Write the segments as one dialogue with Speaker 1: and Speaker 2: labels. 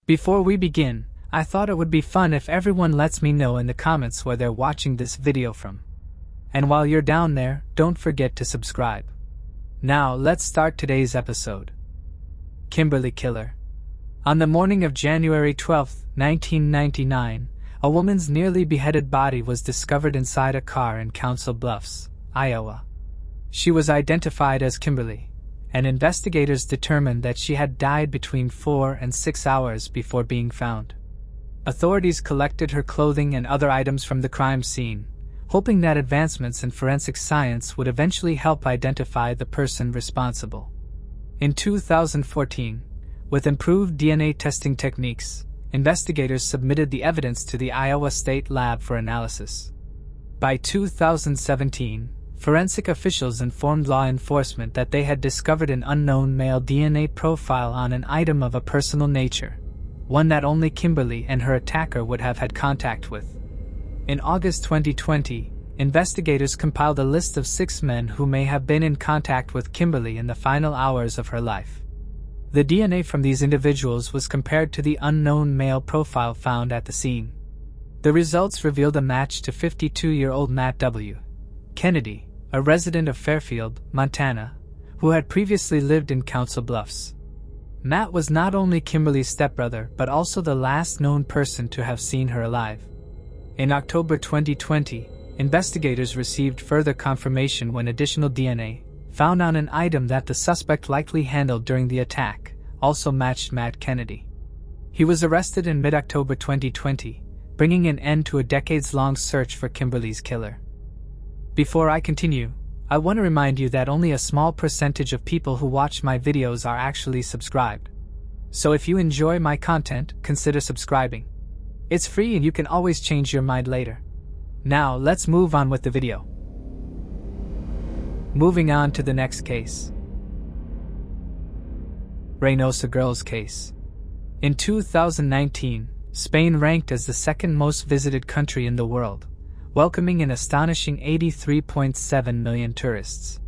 Speaker 1: Before we begin, I thought it would be fun if everyone lets me know in the comments where they're watching this video from. And while you're down there, don't forget to subscribe. Now, let's start today's episode. Kimberly Killer. On the morning of January 12, 1999, a woman's nearly beheaded body was discovered inside a car in Council Bluffs, Iowa. She was identified as Kimberly, and investigators determined that she had died between 4 and 6 hours before being found. Authorities collected her clothing and other items from the crime scene, hoping that advancements in forensic science would eventually help identify the person responsible. In 2014, with improved DNA testing techniques, investigators submitted the evidence to the Iowa State Lab for analysis. By 2017, forensic officials informed law enforcement that they had discovered an unknown male DNA profile on an item of a personal nature, one that only Kimberly and her attacker would have had contact with. In August 2020, investigators compiled a list of 6 men who may have been in contact with Kimberly in the final hours of her life. The DNA from these individuals was compared to the unknown male profile found at the scene. The results revealed a match to 52-year-old Matt W. Kennedy, a resident of Fairfield, Montana, who had previously lived in Council Bluffs. Matt was not only Kimberly's stepbrother but also the last known person to have seen her alive. In October 2020, investigators received further confirmation when additional DNA, found on an item that the suspect likely handled during the attack, also matched Matt Kennedy. He was arrested in mid-October 2020, bringing an end to a decades-long search for Kimberly's killer. Before I continue, I want to remind you that only a small percentage of people who watch my videos are actually subscribed. So if you enjoy my content, consider subscribing. It's free and you can always change your mind later. Now, let's move on with the video. Moving on to the next case. Reinosa girls case. In 2019, Spain ranked as the second most visited country in the world, welcoming an astonishing 83.7 million tourists.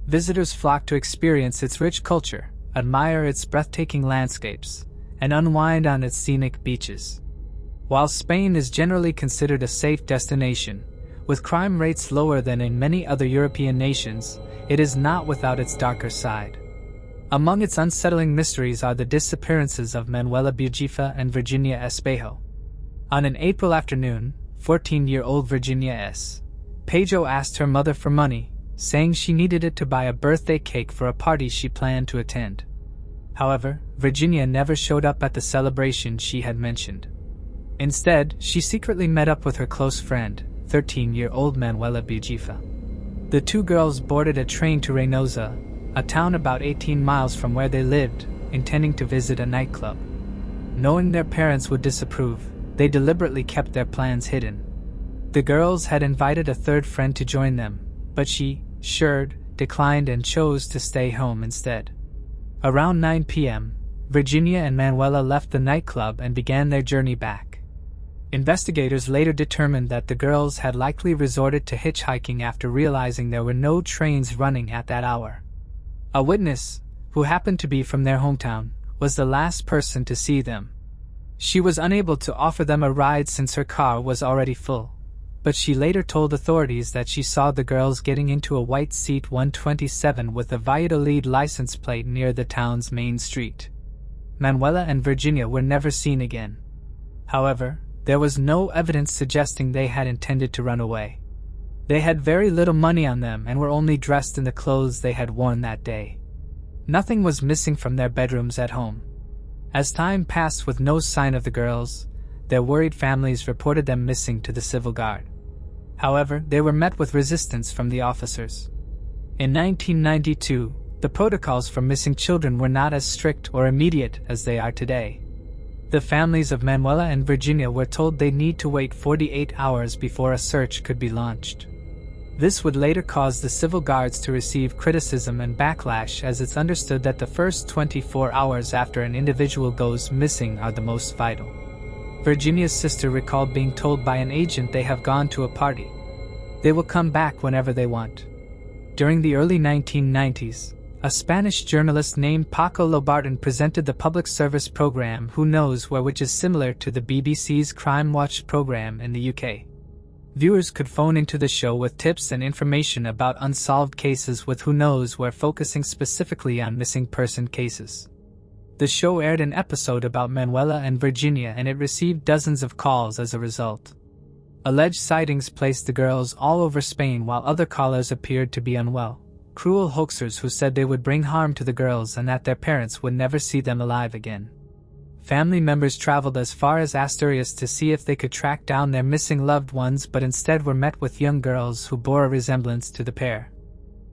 Speaker 1: Visitors flock to experience its rich culture, admire its breathtaking landscapes, and unwind on its scenic beaches. While Spain is generally considered a safe destination, with crime rates lower than in many other European nations, it is not without its darker side. Among its unsettling mysteries are the disappearances of Manuela Bugifa and Virginia Espejo. On an April afternoon, 14-year-old Virginia S. Pejo asked her mother for money, saying she needed it to buy a birthday cake for a party she planned to attend. However, Virginia never showed up at the celebration she had mentioned. Instead, she secretly met up with her close friend, 13-year-old Manuela Bugifa. The two girls boarded a train to Reinosa, a town about 18 miles from where they lived, intending to visit a nightclub. Knowing their parents would disapprove, they deliberately kept their plans hidden. The girls had invited a third friend to join them, but she, declined and chose to stay home instead. Around 9 p.m., Virginia and Manuela left the nightclub and began their journey back. Investigators later determined that the girls had likely resorted to hitchhiking after realizing there were no trains running at that hour. A witness, who happened to be from their hometown, was the last person to see them. She was unable to offer them a ride since her car was already full, but she later told authorities that she saw the girls getting into a white Seat 127 with a Valladolid license plate near the town's main street. Manuela and Virginia were never seen again. However, there was no evidence suggesting they had intended to run away. They had very little money on them and were only dressed in the clothes they had worn that day. Nothing was missing from their bedrooms at home. As time passed with no sign of the girls, their worried families reported them missing to the Civil Guard. However, they were met with resistance from the officers. In 1992, the protocols for missing children were not as strict or immediate as they are today. The families of Manuela and Virginia were told they'd need to wait 48 hours before a search could be launched. This would later cause the civil guards to receive criticism and backlash, as it's understood that the first 24 hours after an individual goes missing are the most vital. Virginia's sister recalled being told by an agent they have gone to a party. They will come back whenever they want. During the early 1990s, a Spanish journalist named Paco Lobarton presented the public service program Who Knows Where, which is similar to the BBC's Crime Watch program in the UK. Viewers could phone into the show with tips and information about unsolved cases, with Who Knows Where focusing specifically on missing person cases. The show aired an episode about Manuela and Virginia, and it received dozens of calls as a result. Alleged sightings placed the girls all over Spain, while other callers appeared to be unwell, cruel hoaxers who said they would bring harm to the girls and that their parents would never see them alive again. Family members traveled as far as Asturias to see if they could track down their missing loved ones, but instead were met with young girls who bore a resemblance to the pair.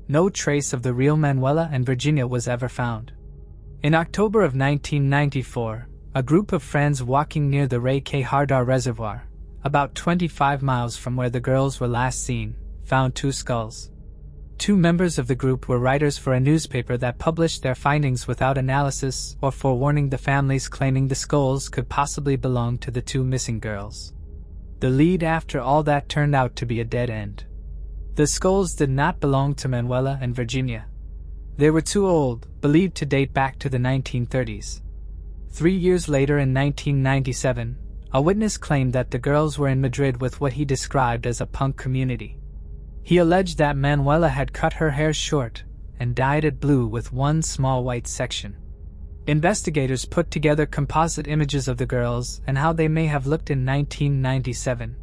Speaker 1: No trace of the real Manuela and Virginia was ever found. In October of 1994, a group of friends walking near the Rey Quejarda Reservoir, about 25 miles from where the girls were last seen, found two skulls. Two members of the group were writers for a newspaper that published their findings without analysis or forewarning the families, claiming the skulls could possibly belong to the two missing girls. The lead after all that turned out to be a dead end. The skulls did not belong to Manuela and Virginia. They were too old, believed to date back to the 1930s. 3 years later, in 1997, a witness claimed that the girls were in Madrid with what he described as a punk community. He alleged that Manuela had cut her hair short and dyed it blue with one small white section. Investigators put together composite images of the girls and how they may have looked in 1997.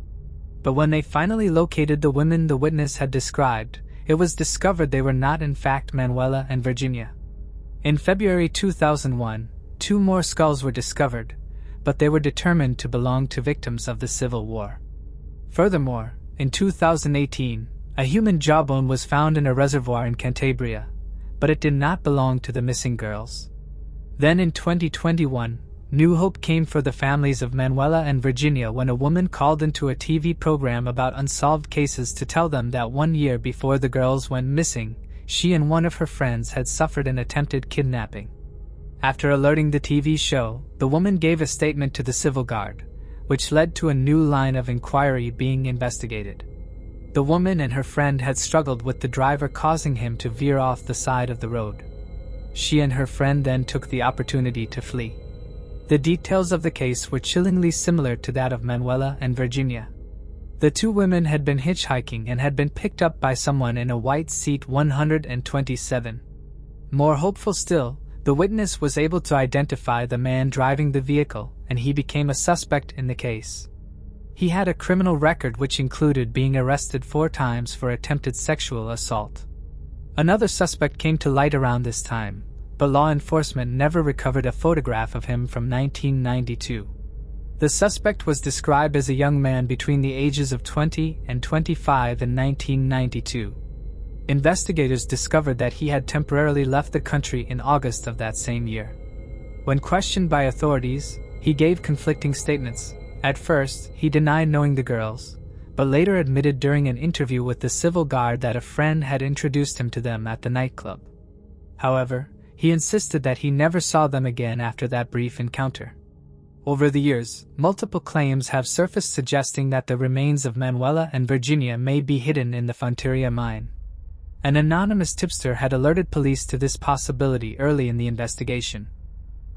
Speaker 1: But when they finally located the women the witness had described, it was discovered they were not in fact Manuela and Virginia. In February 2001, 2 more skulls were discovered, but they were determined to belong to victims of the Civil War. Furthermore, in 2018, a human jawbone was found in a reservoir in Cantabria, but it did not belong to the missing girls. Then in 2021, new hope came for the families of Manuela and Virginia when a woman called into a TV program about unsolved cases to tell them that 1 year before the girls went missing, she and one of her friends had suffered an attempted kidnapping. After alerting the TV show, the woman gave a statement to the Civil Guard, which led to a new line of inquiry being investigated. The woman and her friend had struggled with the driver, causing him to veer off the side of the road. She and her friend then took the opportunity to flee. The details of the case were chillingly similar to that of Manuela and Virginia. The two women had been hitchhiking and had been picked up by someone in a white Seat 127. More hopeful still, the witness was able to identify the man driving the vehicle, and he became a suspect in the case. He had a criminal record which included being arrested 4 times for attempted sexual assault. Another suspect came to light around this time, but law enforcement never recovered a photograph of him from 1992. The suspect was described as a young man between the ages of 20 and 25 in 1992. Investigators discovered that he had temporarily left the country in August of that same year. When questioned by authorities, he gave conflicting statements. At first, he denied knowing the girls, but later admitted during an interview with the Civil Guard that a friend had introduced him to them at the nightclub. However, he insisted that he never saw them again after that brief encounter. Over the years, multiple claims have surfaced suggesting that the remains of Manuela and Virginia may be hidden in the Fonterria mine. An anonymous tipster had alerted police to this possibility early in the investigation.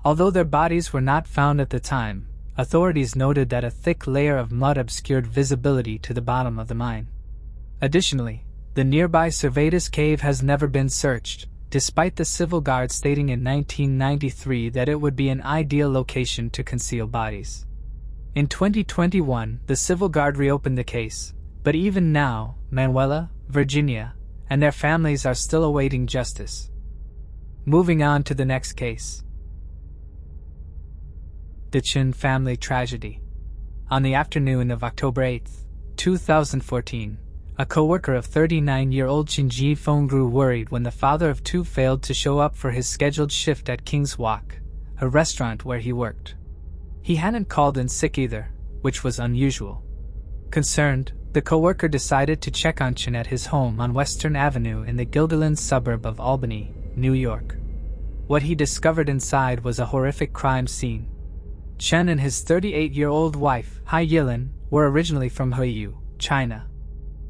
Speaker 1: Although their bodies were not found at the time, authorities noted that a thick layer of mud obscured visibility to the bottom of the mine. Additionally, the nearby Cervadas cave has never been searched, despite the Civil Guard stating in 1993 that it would be an ideal location to conceal bodies. In 2021, the Civil Guard reopened the case, but even now, Manuela, Virginia, and their families are still awaiting justice. Moving on to the next case. The Chin family tragedy. On the afternoon of October 8, 2014, a co-worker of 39-year-old Chin Ji-fong grew worried when the father of 2 failed to show up for his scheduled shift at King's Walk, a restaurant where he worked. He hadn't called in sick either, which was unusual. Concerned, the co-worker decided to check on Chin at his home on Western Avenue in the Guilderland suburb of Albany, New York. What he discovered inside was a horrific crime scene. Chen and his 38-year-old wife, Hai Yilin, were originally from Huiyu, China.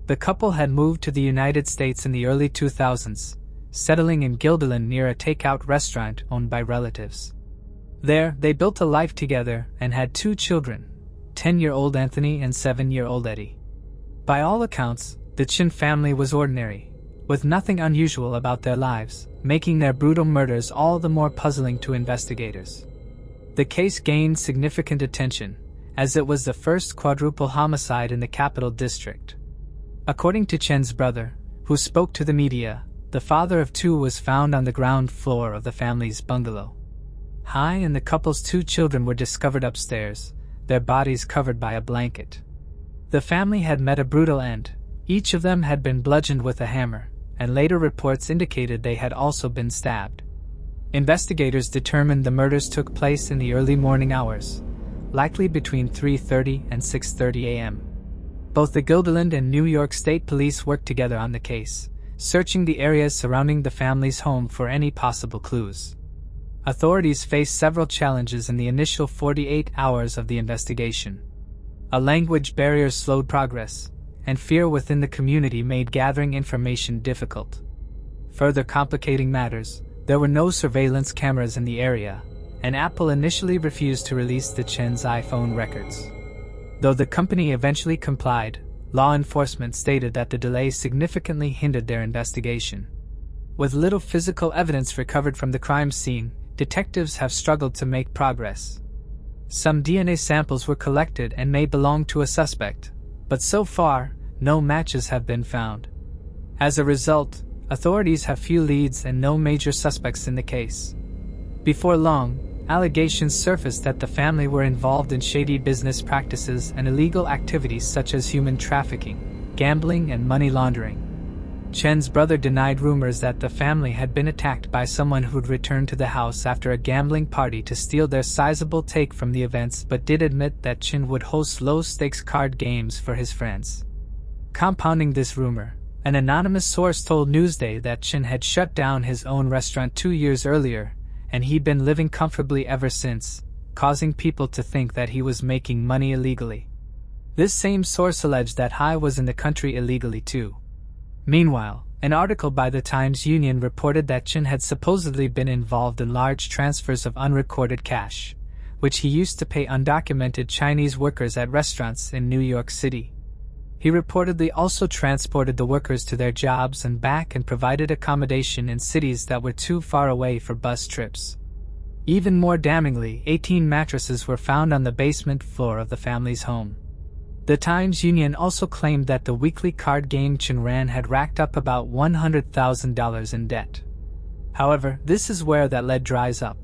Speaker 1: The couple had moved to the United States in the early 2000s, settling in Guilderland near a takeout restaurant owned by relatives. There, they built a life together and had 2 children, 10-year-old Anthony and 7-year-old Eddie. By all accounts, the Chin family was ordinary, with nothing unusual about their lives, making their brutal murders all the more puzzling to investigators. The case gained significant attention, as it was the first quadruple homicide in the Capital District. According to Chen's brother, who spoke to the media, the father of 2 was found on the ground floor of the family's bungalow. Hai and the couple's 2 children were discovered upstairs, their bodies covered by a blanket. The family had met a brutal end. Each of them had been bludgeoned with a hammer, and later reports indicated they had also been stabbed. Investigators determined the murders took place in the early morning hours, likely between 3:30 and 6:30 a.m. Both the Guilderland and New York State Police worked together on the case, searching the areas surrounding the family's home for any possible clues. Authorities faced several challenges in the initial 48 hours of the investigation. A language barrier slowed progress, and fear within the community made gathering information difficult. Further complicating matters, there were no surveillance cameras in the area, and Apple initially refused to release the Chen's iPhone records. Though the company eventually complied, law enforcement stated that the delay significantly hindered their investigation. With little physical evidence recovered from the crime scene, detectives have struggled to make progress. Some DNA samples were collected and may belong to a suspect, but so far, no matches have been found. As a result, authorities have few leads and no major suspects in the case. Before long, allegations surfaced that the family were involved in shady business practices and illegal activities such as human trafficking, gambling, and money laundering. Chen's brother denied rumors that the family had been attacked by someone who'd returned to the house after a gambling party to steal their sizable take from the events, but did admit that Chen would host low-stakes card games for his friends. Compounding this rumor, an anonymous source told Newsday that Chen had shut down his own restaurant 2 years earlier, and he'd been living comfortably ever since, causing people to think that he was making money illegally. This same source alleged that Hai was in the country illegally too. Meanwhile, an article by the Times-Union reported that Chen had supposedly been involved in large transfers of unrecorded cash, which he used to pay undocumented Chinese workers at restaurants in New York City. He reportedly also transported the workers to their jobs and back and provided accommodation in cities that were too far away for bus trips. Even more damningly, 18 mattresses were found on the basement floor of the family's home. The Times-Union also claimed that the weekly card game Chen ran had racked up about $100,000 in debt. However, this is where that lead dries up.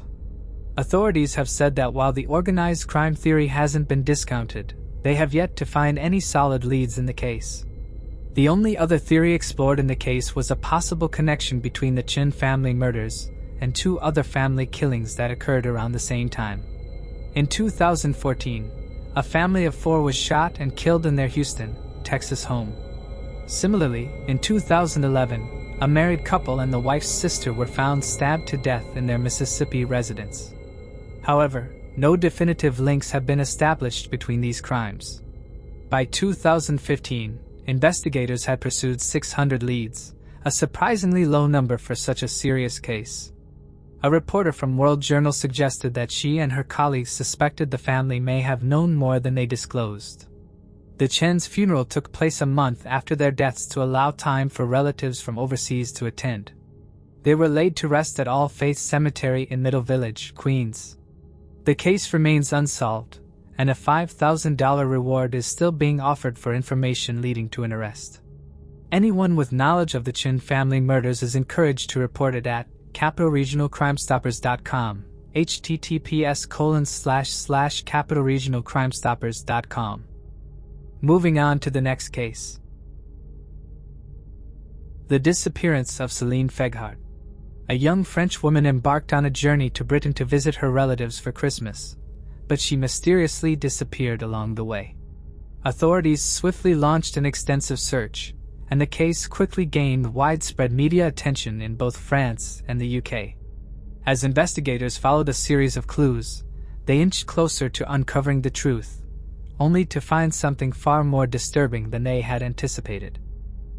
Speaker 1: Authorities have said that while the organized crime theory hasn't been discounted, they have yet to find any solid leads in the case. The only other theory explored in the case was a possible connection between the Chen family murders and 2 other family killings that occurred around the same time. In 2014, a family of 4 was shot and killed in their Houston, Texas home. Similarly, in 2011, a married couple and the wife's sister were found stabbed to death in their Mississippi residence. However, no definitive links have been established between these crimes. By 2015, investigators had pursued 600 leads, a surprisingly low number for such a serious case. A reporter from World Journal suggested that she and her colleagues suspected the family may have known more than they disclosed. The Chen's funeral took place a month after their deaths to allow time for relatives from overseas to attend. They were laid to rest at All Faiths Cemetery in Middle Village, Queens. The case remains unsolved, and a $5,000 reward is still being offered for information leading to an arrest. Anyone with knowledge of the Chen family murders is encouraged to report it at capitalregionalcrimestoppers.com, https://capitalregionalcrimestoppers.com. Moving on to the next case. The disappearance of Seline Feghard. A young French woman embarked on a journey to Britain to visit her relatives for Christmas, but she mysteriously disappeared along the way. Authorities swiftly launched an extensive search, and the case quickly gained widespread media attention in both France and the UK. As investigators followed a series of clues, they inched closer to uncovering the truth, only to find something far more disturbing than they had anticipated.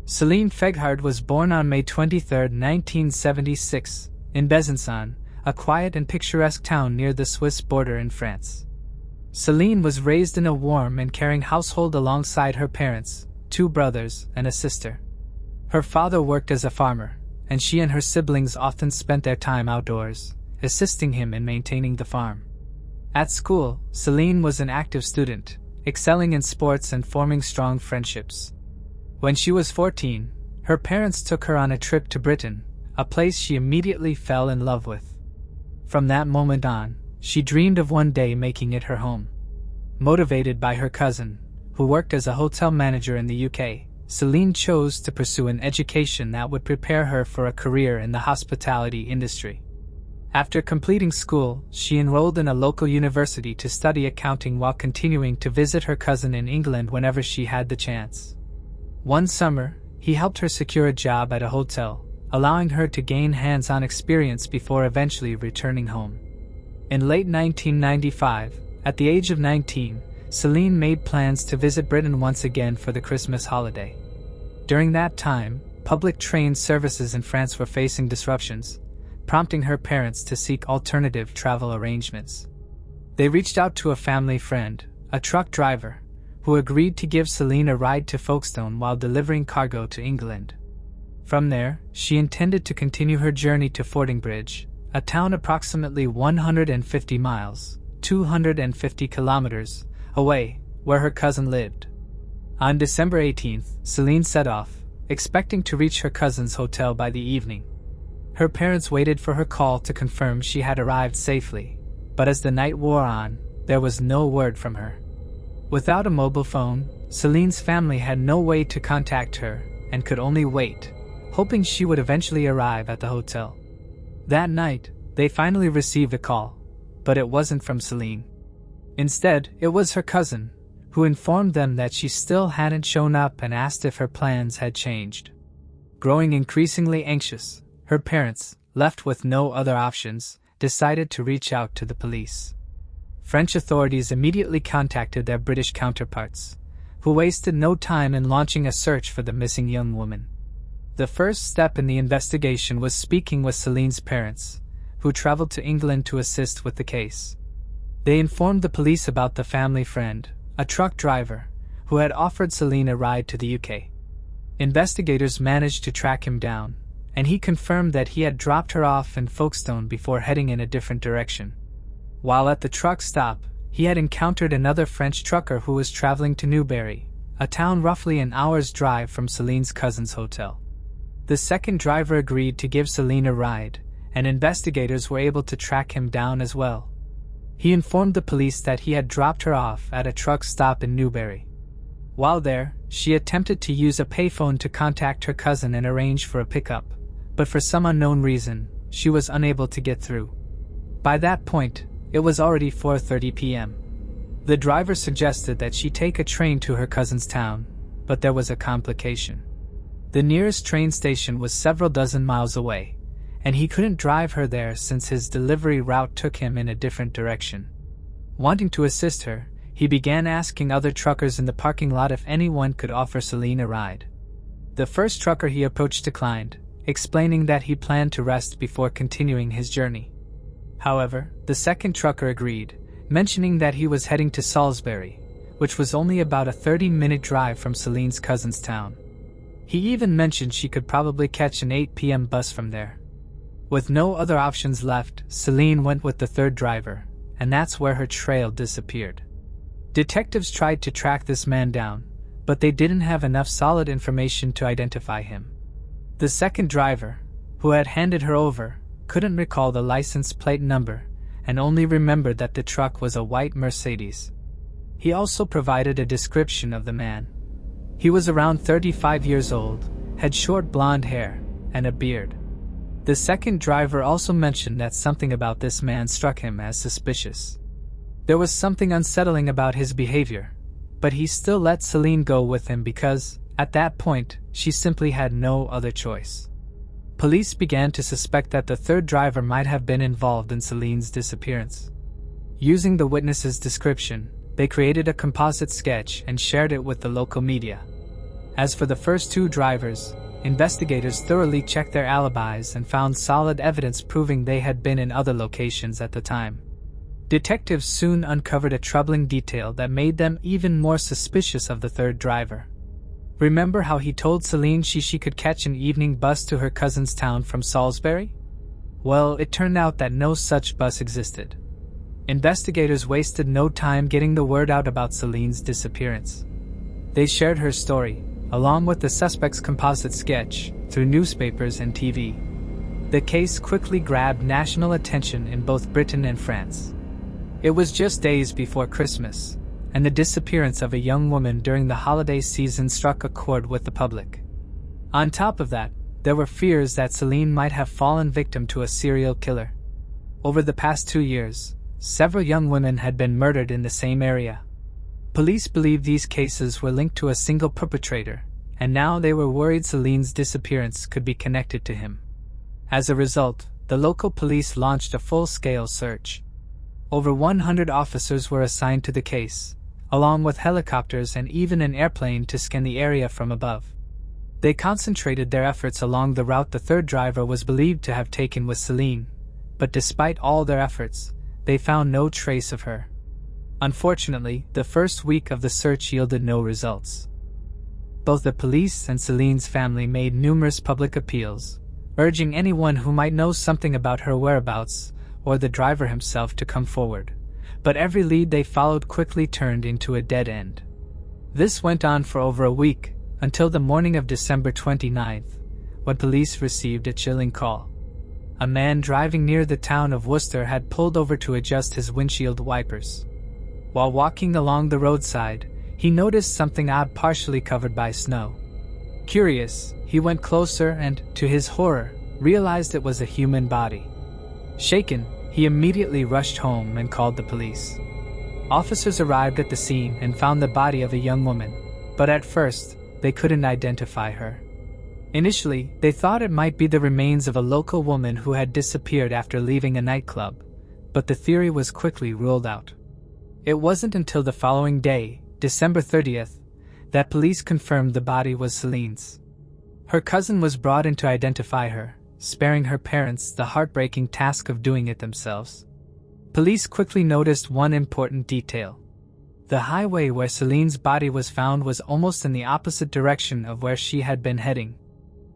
Speaker 1: Seline Feghard was born on May 23, 1976, in Besançon, a quiet and picturesque town near the Swiss border in France. Seline was raised in a warm and caring household alongside her parents, 2 brothers, and a sister. Her father worked as a farmer, and she and her siblings often spent their time outdoors, assisting him in maintaining the farm. At school, Seline was an active student, excelling in sports and forming strong friendships. When she was 14, her parents took her on a trip to Britain, a place she immediately fell in love with. From that moment on, she dreamed of one day making it her home. Motivated by her cousin, who worked as a hotel manager in the UK, Seline chose to pursue an education that would prepare her for a career in the hospitality industry. After completing school, she enrolled in a local university to study accounting while continuing to visit her cousin in England whenever she had the chance. One summer, he helped her secure a job at a hotel, allowing her to gain hands-on experience before eventually returning home. In late 1995, at the age of 19, Seline made plans to visit Britain once again for the Christmas holiday. During that time, public train services in France were facing disruptions, prompting her parents to seek alternative travel arrangements. They reached out to a family friend, a truck driver, who agreed to give Seline a ride to Folkestone while delivering cargo to England. From there, she intended to continue her journey to Fordingbridge, a town approximately 150 miles, 250 kilometers, away, where her cousin lived. On December 18th, Seline set off, expecting to reach her cousin's hotel by the evening. Her parents waited for her call to confirm she had arrived safely, but as the night wore on, there was no word from her. Without a mobile phone, Celine's family had no way to contact her and could only wait, hoping she would eventually arrive at the hotel. That night, they finally received a call, but it wasn't from Seline. Instead, it was her cousin, who informed them that she still hadn't shown up and asked if her plans had changed. Growing increasingly anxious, her parents, left with no other options, decided to reach out to the police. French authorities immediately contacted their British counterparts, who wasted no time in launching a search for the missing young woman. The first step in the investigation was speaking with Celine's parents, who traveled to England to assist with the case. They informed the police about the family friend, a truck driver, who had offered Seline a ride to the UK. Investigators managed to track him down, and he confirmed that he had dropped her off in Folkestone before heading in a different direction. While at the truck stop, he had encountered another French trucker who was traveling to Newbury, a town roughly an hour's drive from Celine's cousin's hotel. The second driver agreed to give Seline a ride, and investigators were able to track him down as well. He informed the police that he had dropped her off at a truck stop in Newbury. While there, she attempted to use a payphone to contact her cousin and arrange for a pickup, but for some unknown reason, she was unable to get through. By that point, it was already 4:30 p.m. The driver suggested that she take a train to her cousin's town, but there was a complication. The nearest train station was several dozen miles away, and he couldn't drive her there since his delivery route took him in a different direction. Wanting to assist her, he began asking other truckers in the parking lot if anyone could offer Seline a ride. The first trucker he approached declined, explaining that he planned to rest before continuing his journey. However, the second trucker agreed, mentioning that he was heading to Salisbury, which was only about a 30-minute drive from Celine's cousin's town. He even mentioned she could probably catch an 8 p.m. bus from there. With no other options left, Seline went with the third driver, and that's where her trail disappeared. Detectives tried to track this man down, but they didn't have enough solid information to identify him. The second driver, who had handed her over, couldn't recall the license plate number and only remembered that the truck was a white Mercedes. He also provided a description of the man. He was around 35 years old, had short blonde hair, and a beard. The second driver also mentioned that something about this man struck him as suspicious. There was something unsettling about his behavior, but he still let Seline go with him because, at that point, she simply had no other choice. Police began to suspect that the third driver might have been involved in Celine's disappearance. Using the witness's description, they created a composite sketch and shared it with the local media. As for the first two drivers, investigators thoroughly checked their alibis and found solid evidence proving they had been in other locations at the time. Detectives soon uncovered a troubling detail that made them even more suspicious of the third driver. Remember how he told Seline she could catch an evening bus to her cousin's town from Salisbury? Well, it turned out that no such bus existed. Investigators wasted no time getting the word out about Seline's disappearance. They shared her story, along with the suspect's composite sketch, through newspapers and TV. The case quickly grabbed national attention in both Britain and France. It was just days before Christmas, and the disappearance of a young woman during the holiday season struck a chord with the public. On top of that, there were fears that Seline might have fallen victim to a serial killer. Over the past 2 years, several young women had been murdered in the same area. Police believed these cases were linked to a single perpetrator, and now they were worried Seline's disappearance could be connected to him. As a result, the local police launched a full-scale search. Over 100 officers were assigned to the case, along with helicopters and even an airplane to scan the area from above. They concentrated their efforts along the route the third driver was believed to have taken with Seline, but despite all their efforts, they found no trace of her. Unfortunately, the first week of the search yielded no results. Both the police and Seline's family made numerous public appeals, urging anyone who might know something about her whereabouts or the driver himself to come forward, but every lead they followed quickly turned into a dead end. This went on for over a week, until the morning of December 29th, when police received a chilling call. A man driving near the town of Worcester had pulled over to adjust his windshield wipers. While walking along the roadside, he noticed something odd partially covered by snow. Curious, he went closer and, to his horror, realized it was a human body. Shaken, he immediately rushed home and called the police. Officers arrived at the scene and found the body of a young woman, but at first, they couldn't identify her. Initially, they thought it might be the remains of a local woman who had disappeared after leaving a nightclub, but the theory was quickly ruled out. It wasn't until the following day, December 30th, that police confirmed the body was Seline's. Her cousin was brought in to identify her, sparing her parents the heartbreaking task of doing it themselves. Police quickly noticed one important detail. The highway where Seline's body was found was almost in the opposite direction of where she had been heading.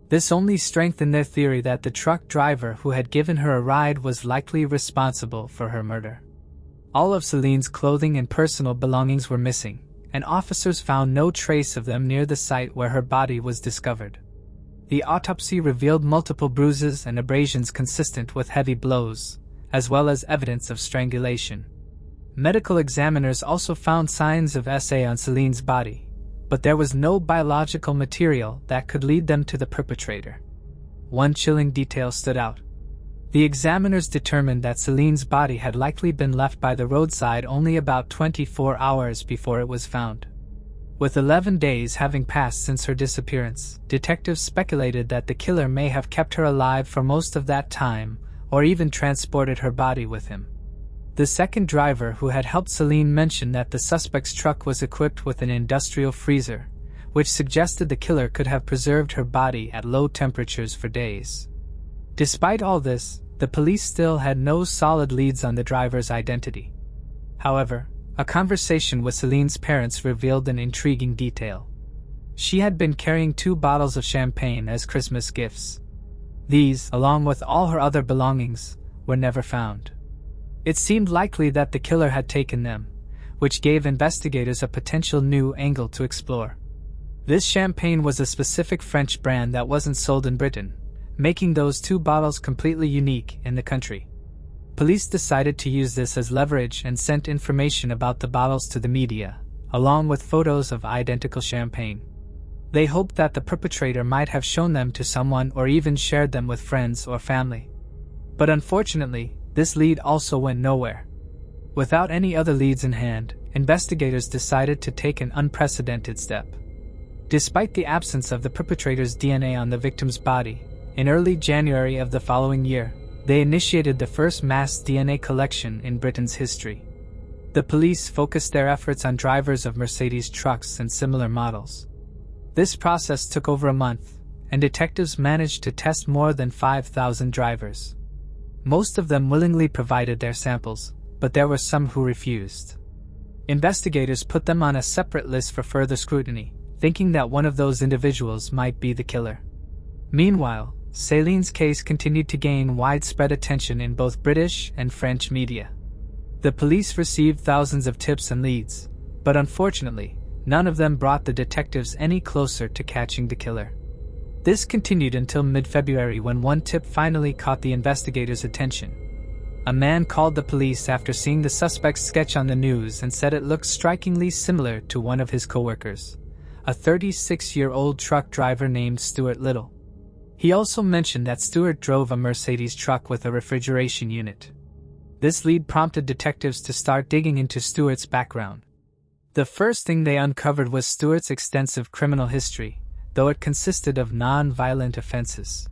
Speaker 1: This only strengthened their theory that the truck driver who had given her a ride was likely responsible for her murder. All of Seline's clothing and personal belongings were missing, and officers found no trace of them near the site where her body was discovered. The autopsy revealed multiple bruises and abrasions consistent with heavy blows, as well as evidence of strangulation. Medical examiners also found signs of SA on Seline's body, but there was no biological material that could lead them to the perpetrator. One chilling detail stood out. The examiners determined that Seline's body had likely been left by the roadside only about 24 hours before it was found. With 11 days having passed since her disappearance, detectives speculated that the killer may have kept her alive for most of that time, or even transported her body with him. The second driver who had helped Seline mentioned that the suspect's truck was equipped with an industrial freezer, which suggested the killer could have preserved her body at low temperatures for days. Despite all this, the police still had no solid leads on the driver's identity. However, a conversation with Seline's parents revealed an intriguing detail. She had been carrying 2 bottles of champagne as Christmas gifts. These, along with all her other belongings, were never found. It seemed likely that the killer had taken them, which gave investigators a potential new angle to explore. This champagne was a specific French brand that wasn't sold in Britain, making those 2 bottles completely unique in the country. Police decided to use this as leverage and sent information about the bottles to the media, along with photos of identical champagne. They hoped that the perpetrator might have shown them to someone or even shared them with friends or family. But unfortunately, this lead also went nowhere. Without any other leads in hand, investigators decided to take an unprecedented step. Despite the absence of the perpetrator's DNA on the victim's body, in early January of the following year, they initiated the first mass DNA collection in Britain's history. The police focused their efforts on drivers of Mercedes trucks and similar models. This process took over a month, and detectives managed to test more than 5,000 drivers. Most of them willingly provided their samples, but there were some who refused. Investigators put them on a separate list for further scrutiny, thinking that one of those individuals might be the killer. Meanwhile, Seline's case continued to gain widespread attention in both British and French media. The police received thousands of tips and leads, but unfortunately, none of them brought the detectives any closer to catching the killer. This continued until mid-February when one tip finally caught the investigators' attention. A man called the police after seeing the suspect's sketch on the news and said it looked strikingly similar to one of his coworkers, a 36-year-old truck driver named Stuart Little. He also mentioned that Stuart drove a Mercedes truck with a refrigeration unit. This lead prompted detectives to start digging into Stuart's background. The first thing they uncovered was Stuart's extensive criminal history, though it consisted of non-violent offenses.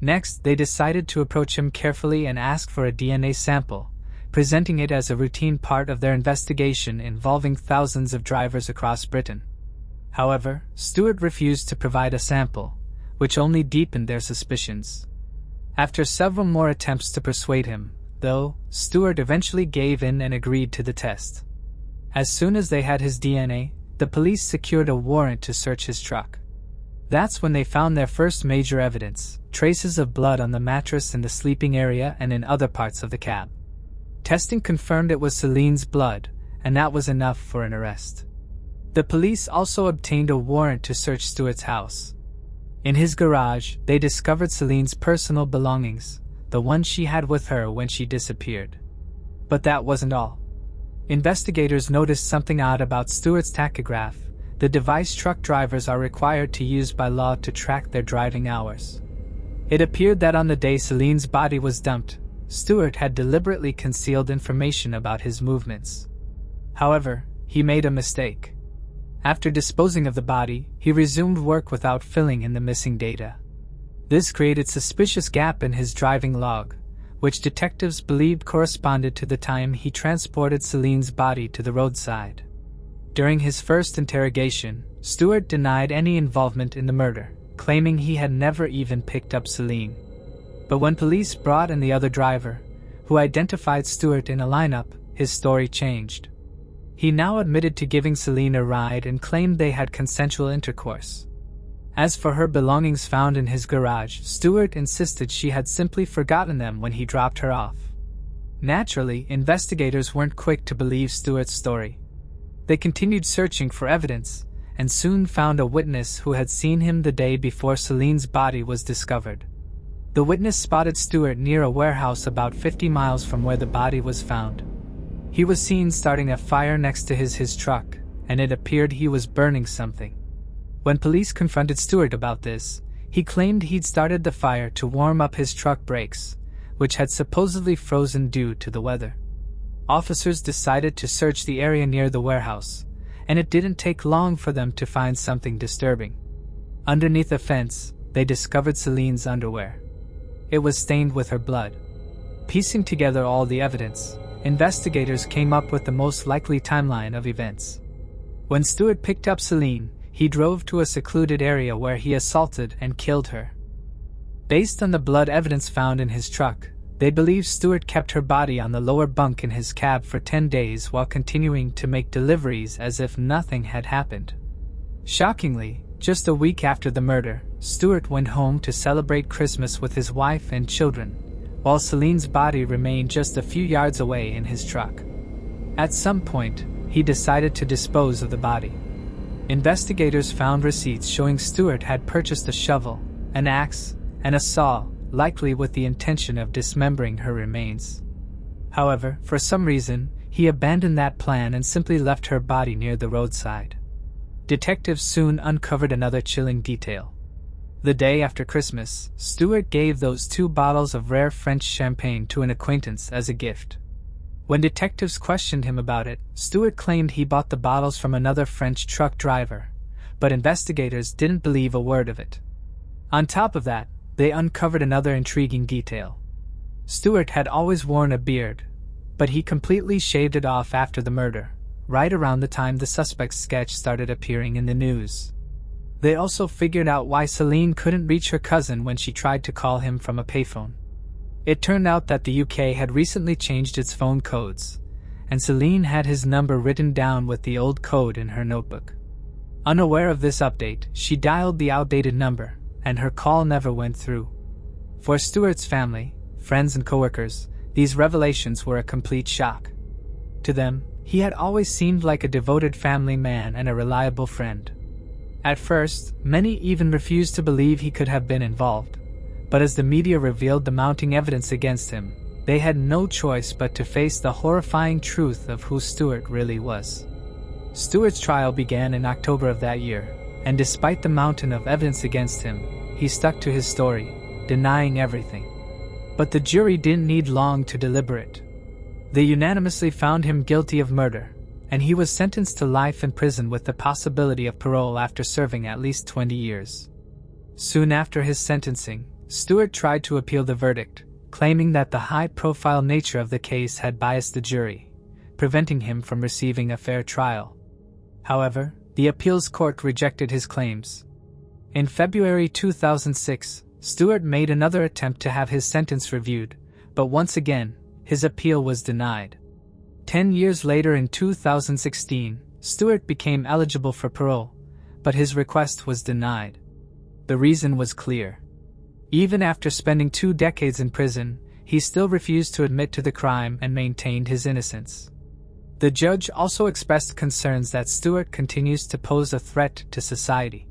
Speaker 1: Next, they decided to approach him carefully and ask for a DNA sample, presenting it as a routine part of their investigation involving thousands of drivers across Britain. However, Stuart refused to provide a sample, which only deepened their suspicions. After several more attempts to persuade him, though, Stuart eventually gave in and agreed to the test. As soon as they had his DNA, the police secured a warrant to search his truck. That's when they found their first major evidence, traces of blood on the mattress in the sleeping area and in other parts of the cab. Testing confirmed it was Seline's blood, and that was enough for an arrest. The police also obtained a warrant to search Stuart's house. In his garage, they discovered Seline's personal belongings, the ones she had with her when she disappeared. But that wasn't all. Investigators noticed something odd about Stuart's tachograph, the device truck drivers are required to use by law to track their driving hours. It appeared that on the day Seline's body was dumped, Stuart had deliberately concealed information about his movements. However, he made a mistake. After disposing of the body, he resumed work without filling in the missing data. This created a suspicious gap in his driving log, which detectives believed corresponded to the time he transported Seline's body to the roadside. During his first interrogation, Stuart denied any involvement in the murder, claiming he had never even picked up Seline. But when police brought in the other driver, who identified Stuart in a lineup, his story changed. He now admitted to giving Seline a ride and claimed they had consensual intercourse. As for her belongings found in his garage, Stuart insisted she had simply forgotten them when he dropped her off. Naturally, investigators weren't quick to believe Stuart's story. They continued searching for evidence, and soon found a witness who had seen him the day before Seline's body was discovered. The witness spotted Stuart near a warehouse about 50 miles from where the body was found. He was seen starting a fire next to his truck, and it appeared he was burning something. When police confronted Stuart about this, he claimed he'd started the fire to warm up his truck brakes, which had supposedly frozen due to the weather. Officers decided to search the area near the warehouse, and it didn't take long for them to find something disturbing. Underneath a fence, they discovered Seline's underwear. It was stained with her blood. Piecing together all the evidence, investigators came up with the most likely timeline of events. When Stuart picked up Seline, he drove to a secluded area where he assaulted and killed her. Based on the blood evidence found in his truck, they believe Stuart kept her body on the lower bunk in his cab for 10 days while continuing to make deliveries as if nothing had happened. Shockingly, just a week after the murder, Stuart went home to celebrate Christmas with his wife and children, while Seline's body remained just a few yards away in his truck. At some point, he decided to dispose of the body. Investigators found receipts showing Stuart had purchased a shovel, an axe, and a saw, likely with the intention of dismembering her remains. However, for some reason, he abandoned that plan and simply left her body near the roadside. Detectives soon uncovered another chilling detail. The day after Christmas, Stuart gave those 2 bottles of rare French champagne to an acquaintance as a gift. When detectives questioned him about it, Stuart claimed he bought the bottles from another French truck driver, but investigators didn't believe a word of it. On top of that, they uncovered another intriguing detail. Stuart had always worn a beard, but he completely shaved it off after the murder, right around the time the suspect's sketch started appearing in the news. They also figured out why Seline couldn't reach her cousin when she tried to call him from a payphone. It turned out that the UK had recently changed its phone codes, and Seline had his number written down with the old code in her notebook. Unaware of this update, she dialed the outdated number, and her call never went through. For Stuart's family, friends and coworkers, these revelations were a complete shock. To them, he had always seemed like a devoted family man and a reliable friend. At first, many even refused to believe he could have been involved, but as the media revealed the mounting evidence against him, they had no choice but to face the horrifying truth of who Stuart really was. Stuart's trial began in October of that year, and despite the mountain of evidence against him, he stuck to his story, denying everything. But the jury didn't need long to deliberate. They unanimously found him guilty of murder, and he was sentenced to life in prison with the possibility of parole after serving at least 20 years. Soon after his sentencing, Stuart tried to appeal the verdict, claiming that the high-profile nature of the case had biased the jury, preventing him from receiving a fair trial. However, the appeals court rejected his claims. In February 2006, Stuart made another attempt to have his sentence reviewed, but once again, his appeal was denied. 10 years later in 2016, Stuart became eligible for parole, but his request was denied. The reason was clear. Even after spending 2 decades in prison, he still refused to admit to the crime and maintained his innocence. The judge also expressed concerns that Stuart continues to pose a threat to society.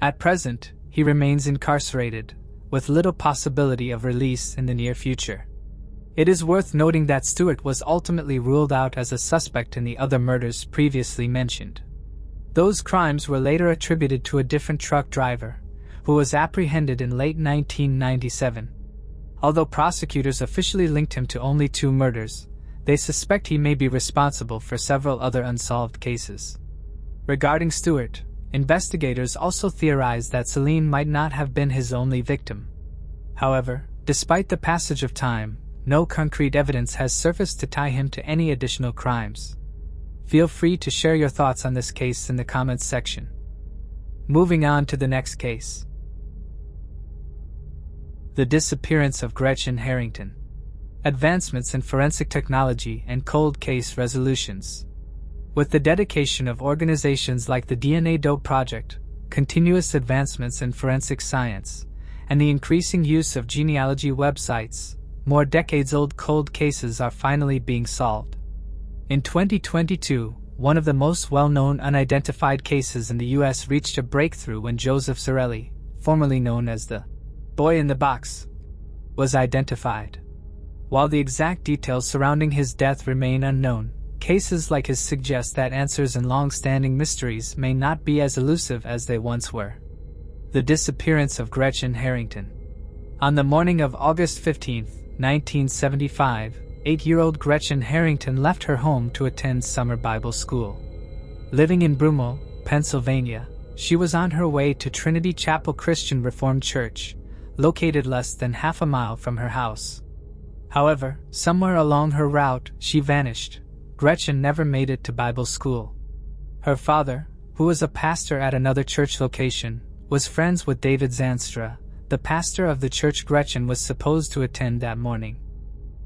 Speaker 1: At present, he remains incarcerated, with little possibility of release in the near future. It is worth noting that Stuart was ultimately ruled out as a suspect in the other murders previously mentioned. Those crimes were later attributed to a different truck driver, who was apprehended in late 1997. Although prosecutors officially linked him to only 2 murders, they suspect he may be responsible for several other unsolved cases. Regarding Stuart, investigators also theorized that Seline might not have been his only victim. However, despite the passage of time, no concrete evidence has surfaced to tie him to any additional crimes. Feel free to share your thoughts on this case in the comments section. Moving on to the next case. The disappearance of Gretchen Harrington. Advancements in forensic technology and cold case resolutions. With the dedication of organizations like the DNA Dope Project, continuous advancements in forensic science, and the increasing use of genealogy websites, more decades-old cold cases are finally being solved. In 2022, one of the most well-known unidentified cases in the U.S. reached a breakthrough when Joseph Sorelli, formerly known as the boy in the box, was identified. While the exact details surrounding his death remain unknown, cases like his suggest that answers in long-standing mysteries may not be as elusive as they once were. The disappearance of Gretchen Harrington. On the morning of August 15, 1975, 8-year-old Gretchen Harrington left her home to attend summer Bible school. Living in Broomall, Pennsylvania, she was on her way to Trinity Chapel Christian Reformed Church, located less than half a mile from her house. However, somewhere along her route, she vanished. Gretchen never made it to Bible school. Her father, who was a pastor at another church location, was friends with David Zanstra, the pastor of the church Gretchen was supposed to attend that morning.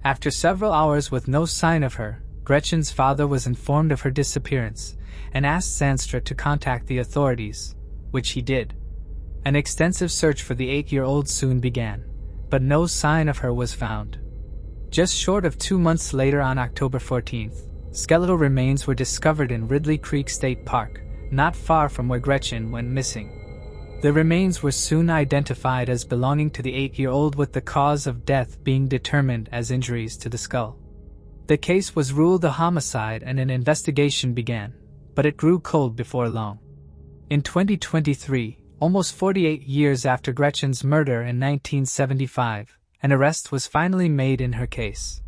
Speaker 1: After several hours with no sign of her, Gretchen's father was informed of her disappearance and asked Zanstra to contact the authorities, which he did. An extensive search for the 8-year-old soon began, but no sign of her was found. Just short of 2 months later, on October 14th, skeletal remains were discovered in Ridley Creek State Park, not far from where Gretchen went missing. The remains were soon identified as belonging to the 8-year-old, with the cause of death being determined as injuries to the skull. The case was ruled a homicide and an investigation began, but it grew cold before long. In 2023, almost 48 years after Gretchen's murder in 1975, an arrest was finally made in her case.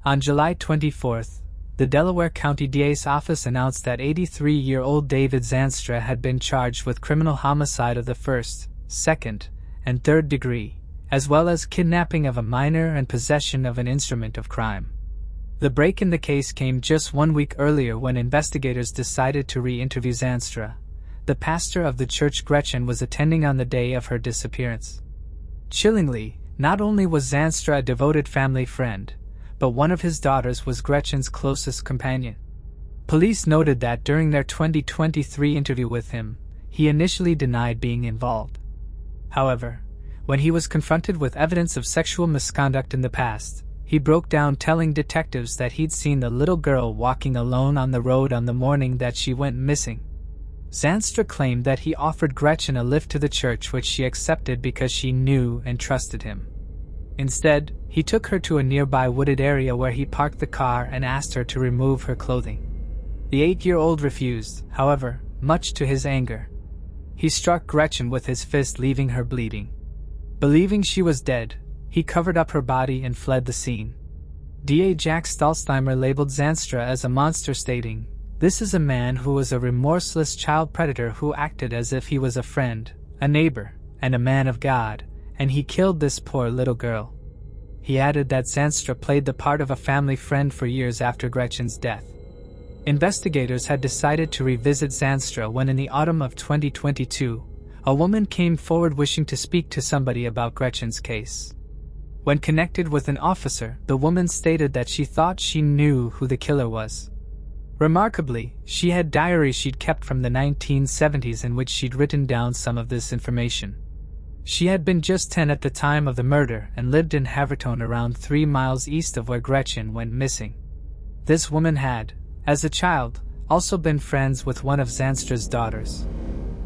Speaker 1: On July 24th, the Delaware County DA's office announced that 83-year-old David Zanstra had been charged with criminal homicide of the first, second, and third degree, as well as kidnapping of a minor and possession of an instrument of crime. The break in the case came just 1 week earlier when investigators decided to re-interview Zanstra, the pastor of the church Gretchen was attending on the day of her disappearance. Chillingly, not only was Zanstra a devoted family friend, but one of his daughters was Gretchen's closest companion. Police noted that during their 2023 interview with him, he initially denied being involved. However, when he was confronted with evidence of sexual misconduct in the past, he broke down, telling detectives that he'd seen the little girl walking alone on the road on the morning that she went missing. Zanstra claimed that he offered Gretchen a lift to the church, which she accepted because she knew and trusted him. Instead, he took her to a nearby wooded area where he parked the car and asked her to remove her clothing. The 8-year-old refused, however, much to his anger. He struck Gretchen with his fist, leaving her bleeding. Believing she was dead, he covered up her body and fled the scene. DA Jack Stalsteimer labeled Zanstra as a monster, stating, "This is a man who was a remorseless child predator who acted as if he was a friend, a neighbor, and a man of God, and he killed this poor little girl." He added that Zanstra played the part of a family friend for years after Gretchen's death. Investigators had decided to revisit Zanstra when, in the autumn of 2022, a woman came forward wishing to speak to somebody about Gretchen's case. When connected with an officer, the woman stated that she thought she knew who the killer was. Remarkably, she had diaries she'd kept from the 1970s in which she'd written down some of this information. She had been just 10 at the time of the murder and lived in Havertone, around 3 miles east of where Gretchen went missing. This woman had, as a child, also been friends with one of Zanstra's daughters.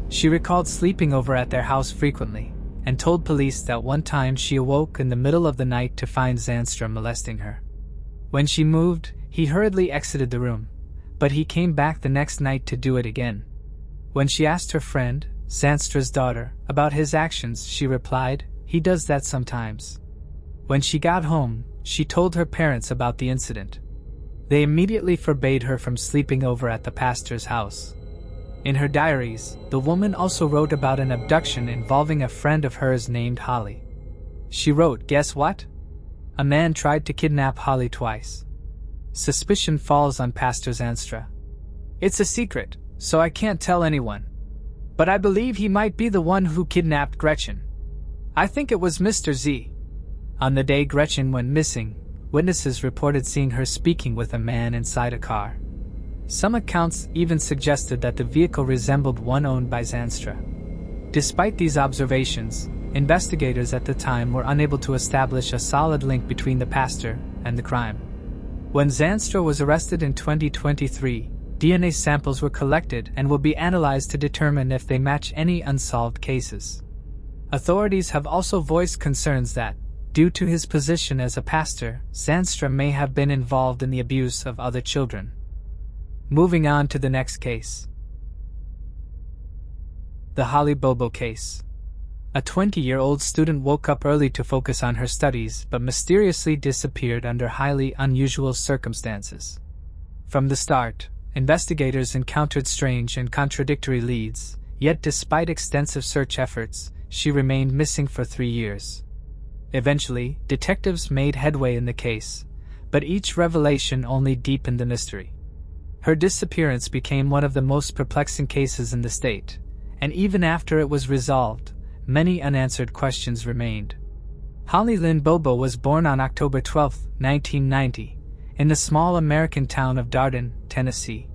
Speaker 1: She recalled sleeping over at their house frequently, and told police that one time she awoke in the middle of the night to find Zanstra molesting her. When she moved, he hurriedly exited the room, but he came back the next night to do it again. When she asked her friend, Zanstra's daughter, about his actions, she replied, "He does that sometimes." When she got home, she told her parents about the incident. They immediately forbade her from sleeping over at the pastor's house. In her diaries, the woman also wrote about an abduction involving a friend of hers named Holly. She wrote, "Guess what? A man tried to kidnap Holly twice. Suspicion falls on Pastor Zanstra. It's a secret, so I can't tell anyone. But I believe he might be the one who kidnapped Gretchen. I think it was Mr. Z." On the day Gretchen went missing, witnesses reported seeing her speaking with a man inside a car. Some accounts even suggested that the vehicle resembled one owned by Zanstra. Despite these observations, investigators at the time were unable to establish a solid link between the pastor and the crime. When Zanstra was arrested in 2023, DNA samples were collected and will be analyzed to determine if they match any unsolved cases. Authorities have also voiced concerns that, due to his position as a pastor, Zanstra may have been involved in the abuse of other children. Moving on to the next case. The Holly Bobo case. A 20-year-old student woke up early to focus on her studies but mysteriously disappeared under highly unusual circumstances. From the start, investigators encountered strange and contradictory leads, yet despite extensive search efforts, she remained missing for 3 years. Eventually, detectives made headway in the case, but each revelation only deepened the mystery. Her disappearance became one of the most perplexing cases in the state, and even after it was resolved, many unanswered questions remained. Holly Lynn Bobo was born on October 12, 1990, in the small American town of Darden, Tennessee.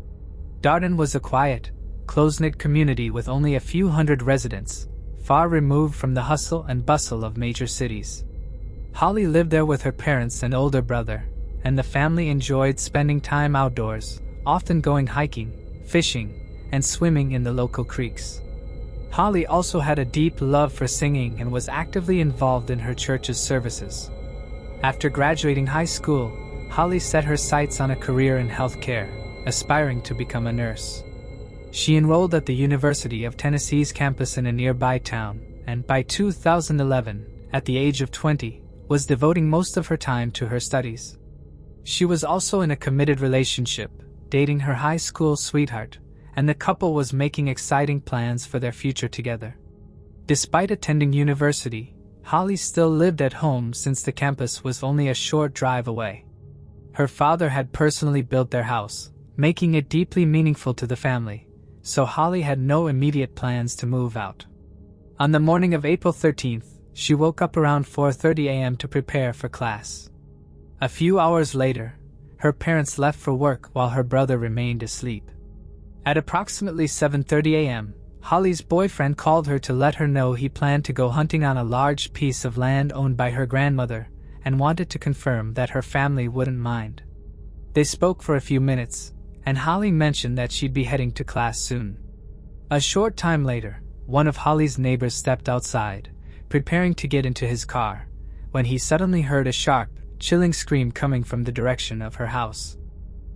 Speaker 1: Darden was a quiet, close-knit community with only a few hundred residents, far removed from the hustle and bustle of major cities. Holly lived there with her parents and older brother, and the family enjoyed spending time outdoors, often going hiking, fishing, and swimming in the local creeks. Holly also had a deep love for singing and was actively involved in her church's services. After graduating high school, Holly set her sights on a career in healthcare, aspiring to become a nurse. She enrolled at the University of Tennessee's campus in a nearby town, and by 2011, at the age of 20, was devoting most of her time to her studies. She was also in a committed relationship, dating her high school sweetheart, and the couple was making exciting plans for their future together. Despite attending university, Holly still lived at home since the campus was only a short drive away. Her father had personally built their house, making it deeply meaningful to the family, so Holly had no immediate plans to move out. On the morning of April 13th, she woke up around 4:30 a.m. to prepare for class. A few hours later, her parents left for work while her brother remained asleep. At approximately 7:30 a.m., Holly's boyfriend called her to let her know he planned to go hunting on a large piece of land owned by her grandmother and wanted to confirm that her family wouldn't mind. They spoke for a few minutes, and Holly mentioned that she'd be heading to class soon. A short time later, one of Holly's neighbors stepped outside, preparing to get into his car, when he suddenly heard a sharp, chilling scream coming from the direction of her house.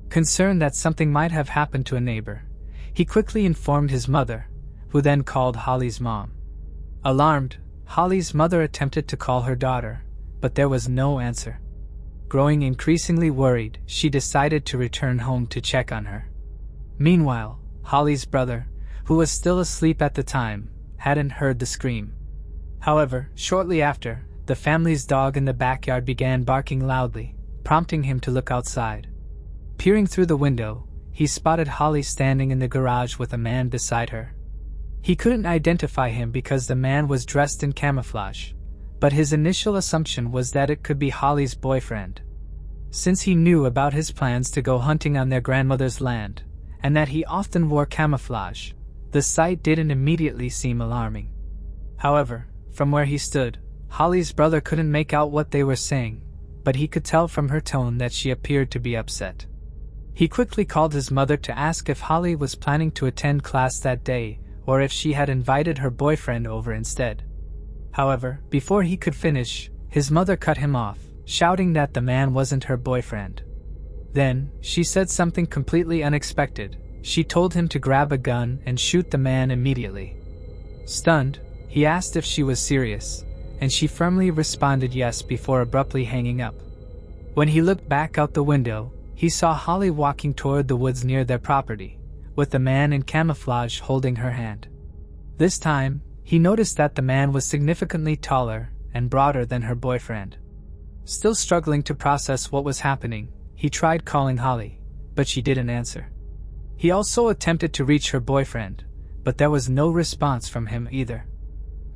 Speaker 1: Concerned that something might have happened to a neighbor, he quickly informed his mother, who then called Holly's mom. Alarmed, Holly's mother attempted to call her daughter, but there was no answer. Growing increasingly worried, she decided to return home to check on her. Meanwhile, Holly's brother, who was still asleep at the time, hadn't heard the scream. However, shortly after, the family's dog in the backyard began barking loudly, prompting him to look outside. Peering through the window, he spotted Holly standing in the garage with a man beside her. He couldn't identify him because the man was dressed in camouflage, but his initial assumption was that it could be Holly's boyfriend. Since he knew about his plans to go hunting on their grandmother's land, and that he often wore camouflage, the sight didn't immediately seem alarming. However, from where he stood, Holly's brother couldn't make out what they were saying, but he could tell from her tone that she appeared to be upset. He quickly called his mother to ask if Holly was planning to attend class that day, or if she had invited her boyfriend over instead. However, before he could finish, his mother cut him off, shouting that the man wasn't her boyfriend. Then, she said something completely unexpected. She told him to grab a gun and shoot the man immediately. Stunned, he asked if she was serious, and she firmly responded yes before abruptly hanging up. When he looked back out the window, he saw Holly walking toward the woods near their property, with the man in camouflage holding her hand. This time, he noticed that the man was significantly taller and broader than her boyfriend. Still struggling to process what was happening, he tried calling Holly, but she didn't answer. He also attempted to reach her boyfriend, but there was no response from him either.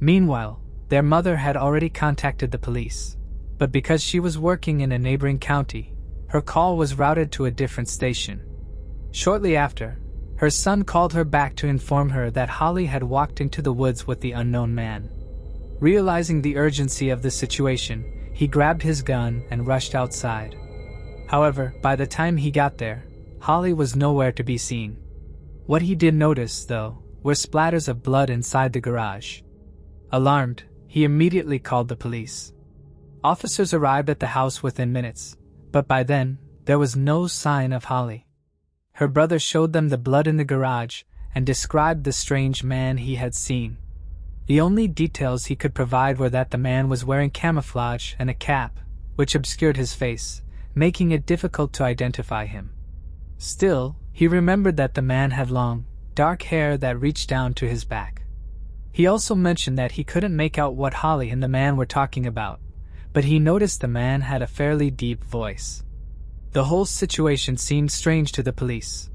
Speaker 1: Meanwhile, their mother had already contacted the police, but because she was working in a neighboring county, her call was routed to a different station. Shortly after, her son called her back to inform her that Holly had walked into the woods with the unknown man. Realizing the urgency of the situation, he grabbed his gun and rushed outside. However, by the time he got there, Holly was nowhere to be seen. What he did notice, though, were splatters of blood inside the garage. Alarmed, he immediately called the police. Officers arrived at the house within minutes, but by then, there was no sign of Holly. Her brother showed them the blood in the garage and described the strange man he had seen. The only details he could provide were that the man was wearing camouflage and a cap, which obscured his face, making it difficult to identify him. Still, he remembered that the man had long, dark hair that reached down to his back. He also mentioned that he couldn't make out what Holly and the man were talking about, but he noticed the man had a fairly deep voice. The whole situation seemed strange to the police,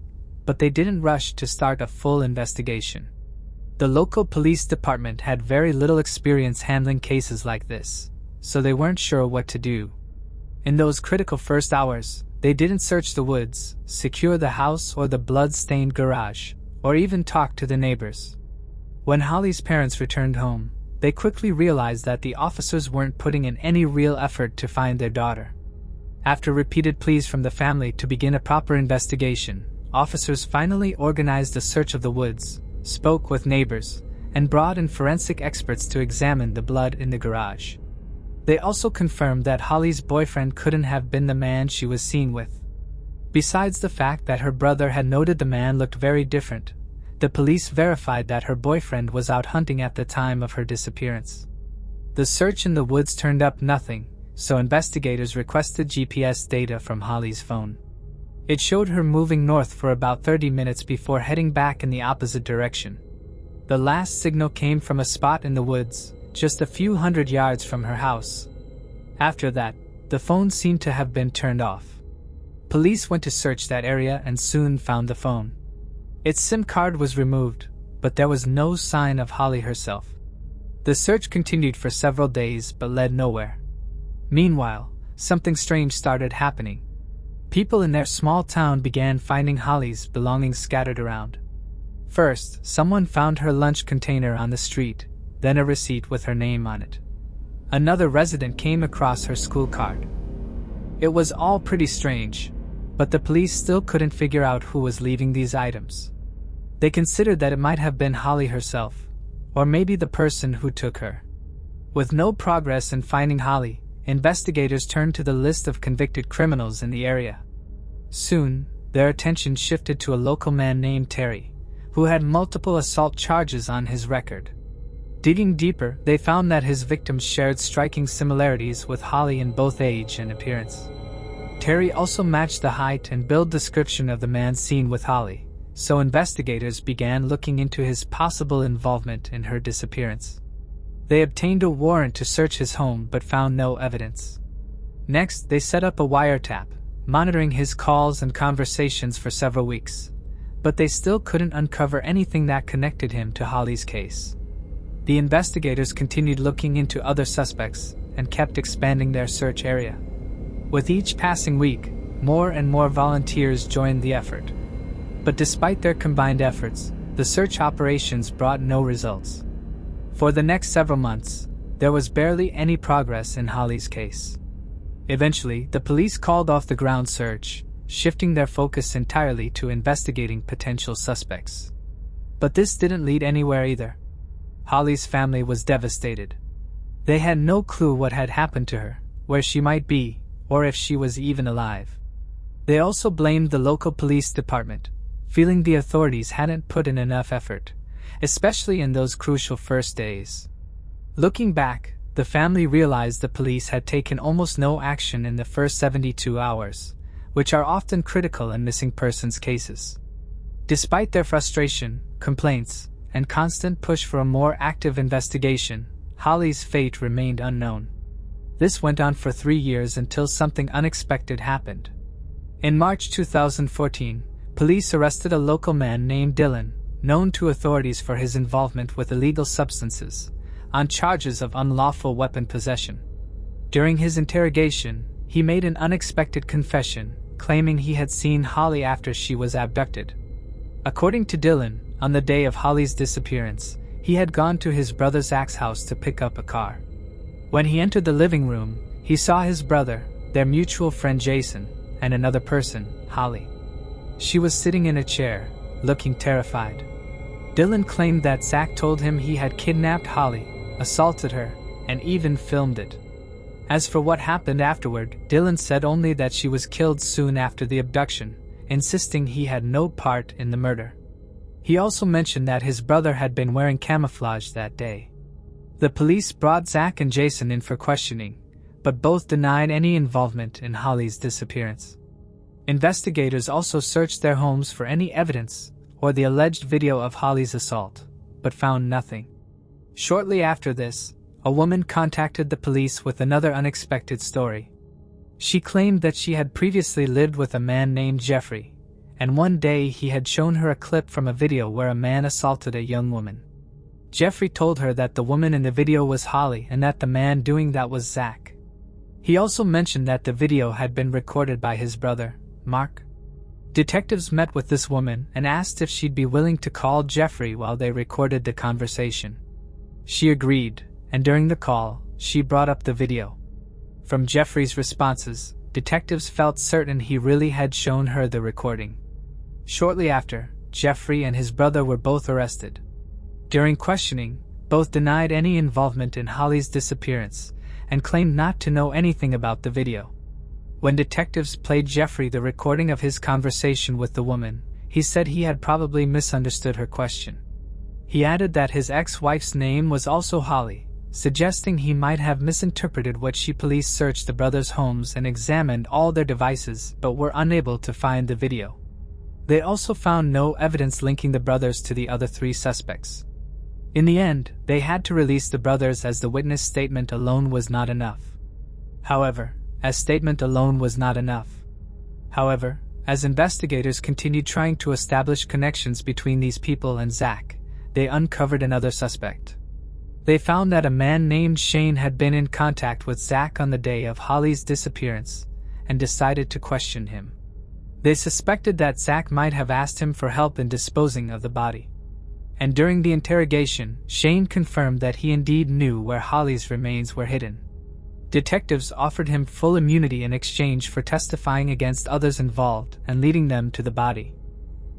Speaker 1: but they didn't rush to start a full investigation. The local police department had very little experience handling cases like this, so they weren't sure what to do. In those critical first hours, they didn't search the woods, secure the house or the blood-stained garage, or even talk to the neighbors. When Holly's parents returned home, they quickly realized that the officers weren't putting in any real effort to find their daughter. After repeated pleas from the family to begin a proper investigation, officers finally organized a search of the woods, spoke with neighbors, and brought in forensic experts to examine the blood in the garage. They also confirmed that Holly's boyfriend couldn't have been the man she was seen with. Besides the fact that her brother had noted the man looked very different, the police verified that her boyfriend was out hunting at the time of her disappearance. The search in the woods turned up nothing, so investigators requested GPS data from Holly's phone. It showed her moving north for about 30 minutes before heading back in the opposite direction. The last signal came from a spot in the woods, just a few hundred yards from her house. After that, the phone seemed to have been turned off. Police went to search that area and soon found the phone. Its SIM card was removed, but there was no sign of Holly herself. The search continued for several days but led nowhere. Meanwhile, something strange started happening. People in their small town began finding Holly's belongings scattered around. First, someone found her lunch container on the street, then a receipt with her name on it. Another resident came across her school card. It was all pretty strange, but the police still couldn't figure out who was leaving these items. They considered that it might have been Holly herself, or maybe the person who took her. With no progress in finding Holly, investigators turned to the list of convicted criminals in the area. Soon, their attention shifted to a local man named Terry, who had multiple assault charges on his record. Digging deeper, they found that his victims shared striking similarities with Holly in both age and appearance. Terry also matched the height and build description of the man seen with Holly, so investigators began looking into his possible involvement in her disappearance. They obtained a warrant to search his home but found no evidence. Next, they set up a wiretap, monitoring his calls and conversations for several weeks, but they still couldn't uncover anything that connected him to Holly's case. The investigators continued looking into other suspects and kept expanding their search area. With each passing week, more and more volunteers joined the effort. But despite their combined efforts, the search operations brought no results. For the next several months, there was barely any progress in Holly's case. Eventually, the police called off the ground search, shifting their focus entirely to investigating potential suspects. But this didn't lead anywhere either. Holly's family was devastated. They had no clue what had happened to her, where she might be, or if she was even alive. They also blamed the local police department, feeling the authorities hadn't put in enough effort, especially in those crucial first days. Looking back, the family realized the police had taken almost no action in the first 72 hours, which are often critical in missing persons cases. Despite their frustration, complaints, and constant push for a more active investigation, Holly's fate remained unknown. This went on for 3 years until something unexpected happened. In March 2014, police arrested a local man named Dylan, known to authorities for his involvement with illegal substances, on charges of unlawful weapon possession. During his interrogation, he made an unexpected confession, claiming he had seen Holly after she was abducted. According to Dylan, on the day of Holly's disappearance, he had gone to his brother Zach's house to pick up a car. When he entered the living room, he saw his brother, their mutual friend Jason, and another person, Holly. She was sitting in a chair, looking terrified. Dylan claimed that Zach told him he had kidnapped Holly, assaulted her, and even filmed it. As for what happened afterward, Dylan said only that she was killed soon after the abduction, insisting he had no part in the murder. He also mentioned that his brother had been wearing camouflage that day. The police brought Zach and Jason in for questioning, but both denied any involvement in Holly's disappearance. Investigators also searched their homes for any evidence or the alleged video of Holly's assault, but found nothing. Shortly after this, a woman contacted the police with another unexpected story. She claimed that she had previously lived with a man named Jeffrey, and one day he had shown her a clip from a video where a man assaulted a young woman. Jeffrey told her that the woman in the video was Holly and that the man doing that was Zach. He also mentioned that the video had been recorded by his brother, Mark. Detectives met with this woman and asked if she'd be willing to call Jeffrey while they recorded the conversation. She agreed, and during the call, she brought up the video. From Jeffrey's responses, detectives felt certain he really had shown her the recording. Shortly after, Jeffrey and his brother were both arrested. During questioning, both denied any involvement in Holly's disappearance and claimed not to know anything about the video. When detectives played Jeffrey the recording of his conversation with the woman, he said he had probably misunderstood her question. He added that his ex-wife's name was also Holly, suggesting he might have misinterpreted what she. Police searched the brothers' homes and examined all their devices but were unable to find the video. They also found no evidence linking the brothers to the other 3 suspects. In the end, they had to release the brothers as the witness statement alone was not enough. However, a As investigators continued trying to establish connections between these people and Zach, they uncovered another suspect. They found that a man named Shane had been in contact with Zach on the day of Holly's disappearance and decided to question him. They suspected that Zach might have asked him for help in disposing of the body. And during the interrogation, Shane confirmed that he indeed knew where Holly's remains were hidden. Detectives offered him full immunity in exchange for testifying against others involved and leading them to the body.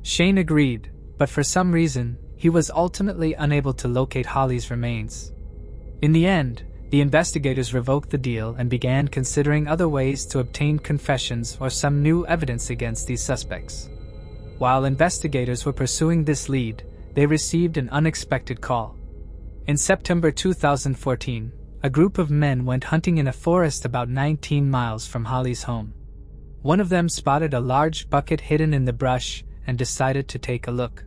Speaker 1: Shane agreed, but for some reason, he was ultimately unable to locate Holly's remains. In the end, the investigators revoked the deal and began considering other ways to obtain confessions or some new evidence against these suspects. While investigators were pursuing this lead, they received an unexpected call. In September 2014, a group of men went hunting in a forest about 19 miles from Holly's home. One of them spotted a large bucket hidden in the brush and decided to take a look.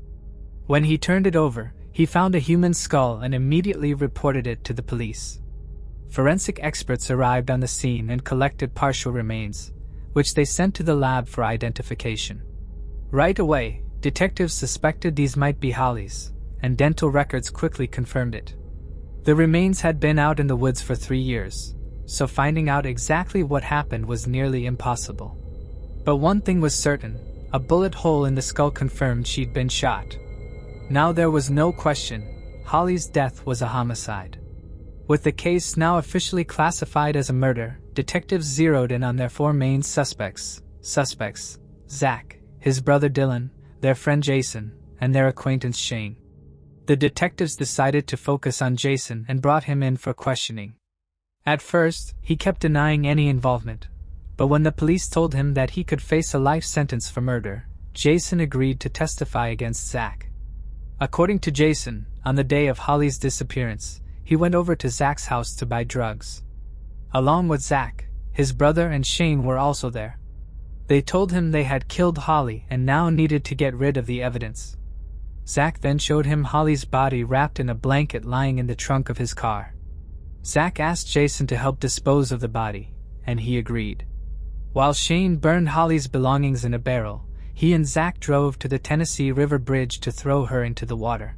Speaker 1: When he turned it over, he found a human skull and immediately reported it to the police. Forensic experts arrived on the scene and collected partial remains, which they sent to the lab for identification. Right away, detectives suspected these might be Holly's, and dental records quickly confirmed it. The remains had been out in the woods for 3 years, so finding out exactly what happened was nearly impossible. But one thing was certain, a bullet hole in the skull confirmed she'd been shot. Now there was no question, Holly's death was a homicide. With the case now officially classified as a murder, detectives zeroed in on their 4 main suspects: Zach, his brother Dylan, their friend Jason, and their acquaintance Shane. The detectives decided to focus on Jason and brought him in for questioning. At first, he kept denying any involvement, but when the police told him that he could face a life sentence for murder, Jason agreed to testify against Zach. According to Jason, on the day of Holly's disappearance, he went over to Zach's house to buy drugs. Along with Zach, his brother and Shane were also there. They told him they had killed Holly and now needed to get rid of the evidence. Zach then showed him Holly's body wrapped in a blanket lying in the trunk of his car. Zach asked Jason to help dispose of the body, and he agreed. While Shane burned Holly's belongings in a barrel, he and Zach drove to the Tennessee River Bridge to throw her into the water.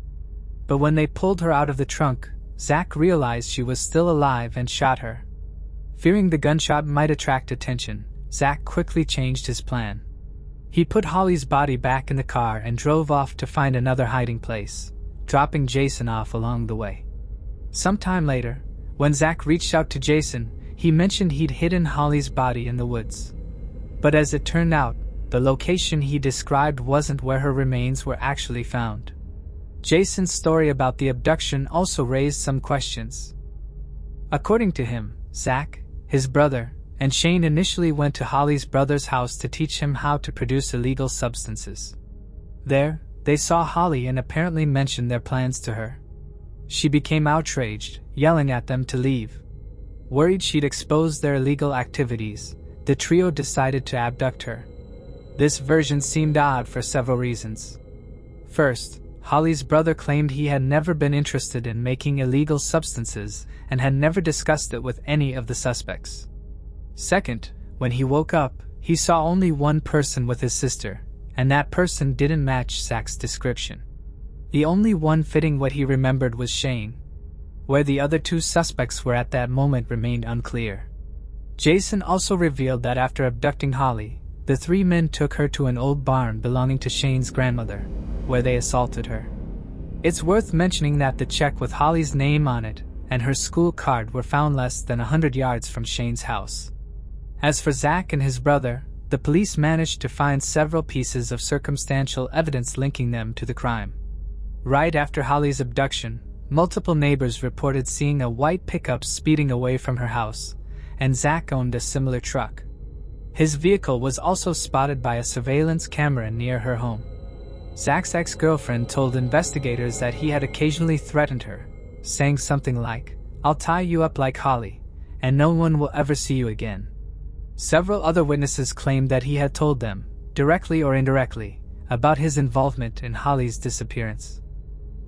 Speaker 1: But when they pulled her out of the trunk, Zach realized she was still alive and shot her. Fearing the gunshot might attract attention, Zach quickly changed his plan. He put Holly's body back in the car and drove off to find another hiding place, dropping Jason off along the way. Sometime later, when Zach reached out to Jason, he mentioned he'd hidden Holly's body in the woods. But as it turned out, the location he described wasn't where her remains were actually found. Jason's story about the abduction also raised some questions. According to him, Zach, his brother, and Shane initially went to Holly's brother's house to teach him how to produce illegal substances. There, they saw Holly and apparently mentioned their plans to her. She became outraged, yelling at them to leave. Worried she'd exposed their illegal activities, the trio decided to abduct her. This version seemed odd for several reasons. First, Holly's brother claimed he had never been interested in making illegal substances and had never discussed it with any of the suspects. Second, when he woke up, he saw only one person with his sister, and that person didn't match Zach's description. The only one fitting what he remembered was Shane. Where the other 2 suspects were at that moment remained unclear. Jason also revealed that after abducting Holly, the 3 men took her to an old barn belonging to Shane's grandmother, where they assaulted her. It's worth mentioning that the check with Holly's name on it and her school card were found less than 100 yards from Shane's house. As for Zach and his brother, the police managed to find several pieces of circumstantial evidence linking them to the crime. Right after Holly's abduction, multiple neighbors reported seeing a white pickup speeding away from her house, and Zach owned a similar truck. His vehicle was also spotted by a surveillance camera near her home. Zach's ex-girlfriend told investigators that he had occasionally threatened her, saying something like, "I'll tie you up like Holly, and no one will ever see you again." Several other witnesses claimed that he had told them, directly or indirectly, about his involvement in Holly's disappearance.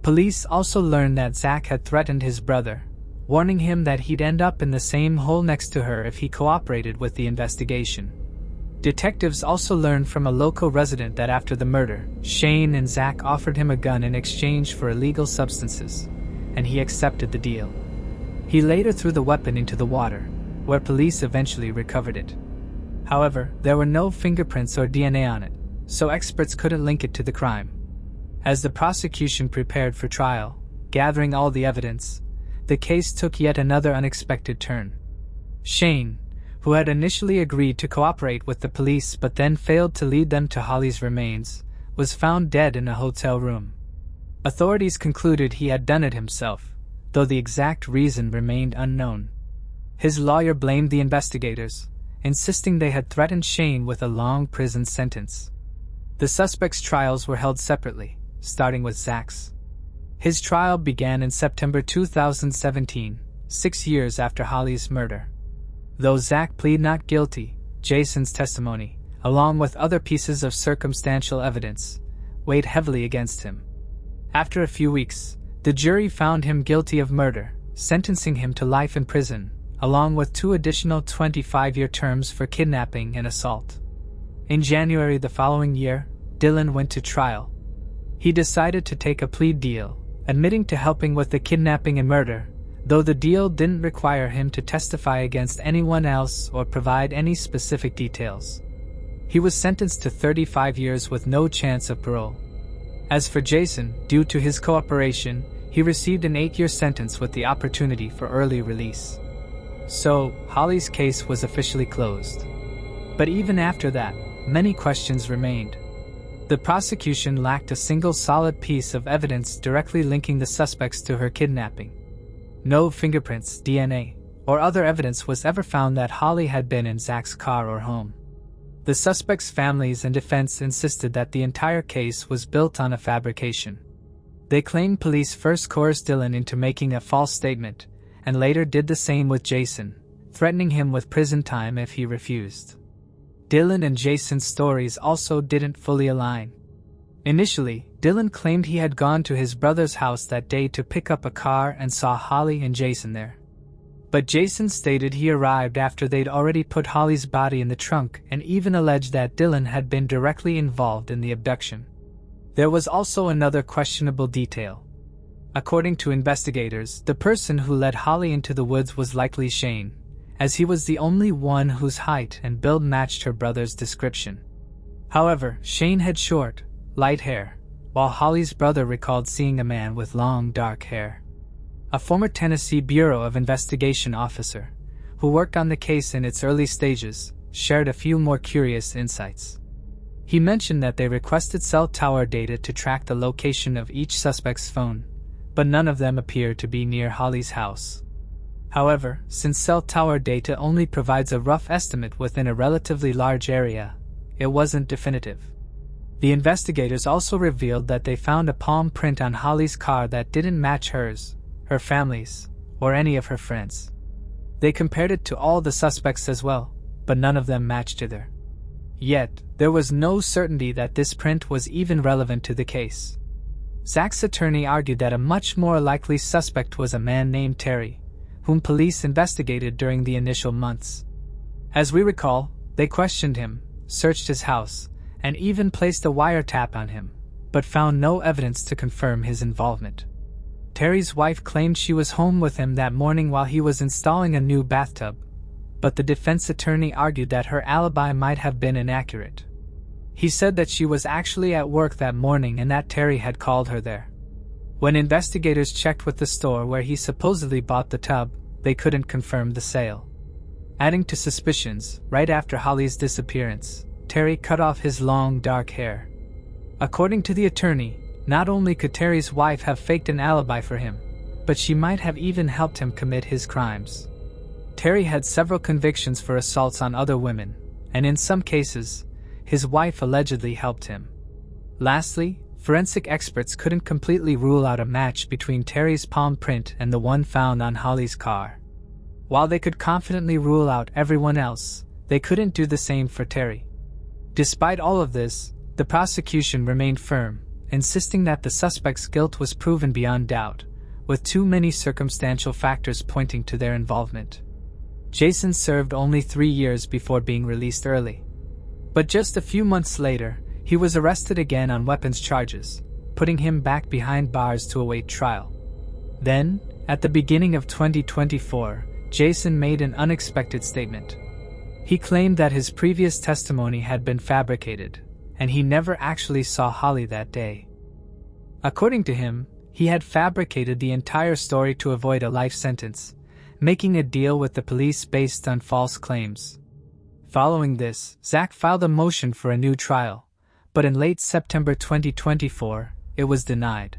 Speaker 1: Police also learned that Zach had threatened his brother, warning him that he'd end up in the same hole next to her if he cooperated with the investigation. Detectives also learned from a local resident that after the murder, Shane and Zach offered him a gun in exchange for illegal substances, and he accepted the deal. He later threw the weapon into the water, where police eventually recovered it. However, there were no fingerprints or DNA on it, so experts couldn't link it to the crime. As the prosecution prepared for trial, gathering all the evidence, the case took yet another unexpected turn. Shane, who had initially agreed to cooperate with the police but then failed to lead them to Holly's remains, was found dead in a hotel room. Authorities concluded he had done it himself, though the exact reason remained unknown. His lawyer blamed the investigators, insisting they had threatened Shane with a long prison sentence. The suspects' trials were held separately, starting with Zach's. His trial began in September 2017, 6 years after Holly's murder. Though Zach pleaded not guilty, Jason's testimony, along with other pieces of circumstantial evidence, weighed heavily against him. After a few weeks, the jury found him guilty of murder, sentencing him to life in prison, along with 2 additional 25-year terms for kidnapping and assault. In January the following year, Dylan went to trial. He decided to take a plea deal, admitting to helping with the kidnapping and murder, though the deal didn't require him to testify against anyone else or provide any specific details. He was sentenced to 35 years with no chance of parole. As for Jason, due to his cooperation, he received an 8-year sentence with the opportunity for early release. So, Holly's case was officially closed. But even after that, many questions remained. The prosecution lacked a single solid piece of evidence directly linking the suspects to her kidnapping. No fingerprints, DNA, or other evidence was ever found that Holly had been in Zach's car or home. The suspects' families and defense insisted that the entire case was built on a fabrication. They claimed police first coerced Dylan into making a false statement, and later did the same with Jason, threatening him with prison time if he refused. Dylan and Jason's stories also didn't fully align. Initially, Dylan claimed he had gone to his brother's house that day to pick up a car and saw Holly and Jason there. But Jason stated he arrived after they'd already put Holly's body in the trunk and even alleged that Dylan had been directly involved in the abduction. There was also another questionable detail. According to investigators, the person who led Holly into the woods was likely Shane, as he was the only one whose height and build matched her brother's description. However, Shane had short, light hair, while Holly's brother recalled seeing a man with long dark hair. A former Tennessee Bureau of Investigation officer, who worked on the case in its early stages, shared a few more curious insights. He mentioned that they requested cell tower data to track the location of each suspect's phone, but none of them appeared to be near Holly's house. However, since cell tower data only provides a rough estimate within a relatively large area, it wasn't definitive. The investigators also revealed that they found a palm print on Holly's car that didn't match hers, her family's, or any of her friends. They compared it to all the suspects as well, but none of them matched either. Yet, there was no certainty that this print was even relevant to the case. Zach's attorney argued that a much more likely suspect was a man named Terry, whom police investigated during the initial months. As we recall, they questioned him, searched his house, and even placed a wiretap on him, but found no evidence to confirm his involvement. Terry's wife claimed she was home with him that morning while he was installing a new bathtub, but the defense attorney argued that her alibi might have been inaccurate. He said that she was actually at work that morning and that Terry had called her there. When investigators checked with the store where he supposedly bought the tub, they couldn't confirm the sale. Adding to suspicions, right after Holly's disappearance, Terry cut off his long dark hair. According to the attorney, not only could Terry's wife have faked an alibi for him, but she might have even helped him commit his crimes. Terry had several convictions for assaults on other women, and in some cases, his wife allegedly helped him. Lastly, forensic experts couldn't completely rule out a match between Terry's palm print and the one found on Holly's car. While they could confidently rule out everyone else, they couldn't do the same for Terry. Despite all of this, the prosecution remained firm, insisting that the suspect's guilt was proven beyond doubt, with too many circumstantial factors pointing to their involvement. Jason served only 3 years before being released early. But just a few months later, he was arrested again on weapons charges, putting him back behind bars to await trial. Then, at the beginning of 2024, Jason made an unexpected statement. He claimed that his previous testimony had been fabricated, and he never actually saw Holly that day. According to him, he had fabricated the entire story to avoid a life sentence, making a deal with the police based on false claims. Following this, Zach filed a motion for a new trial, but in late September 2024, it was denied.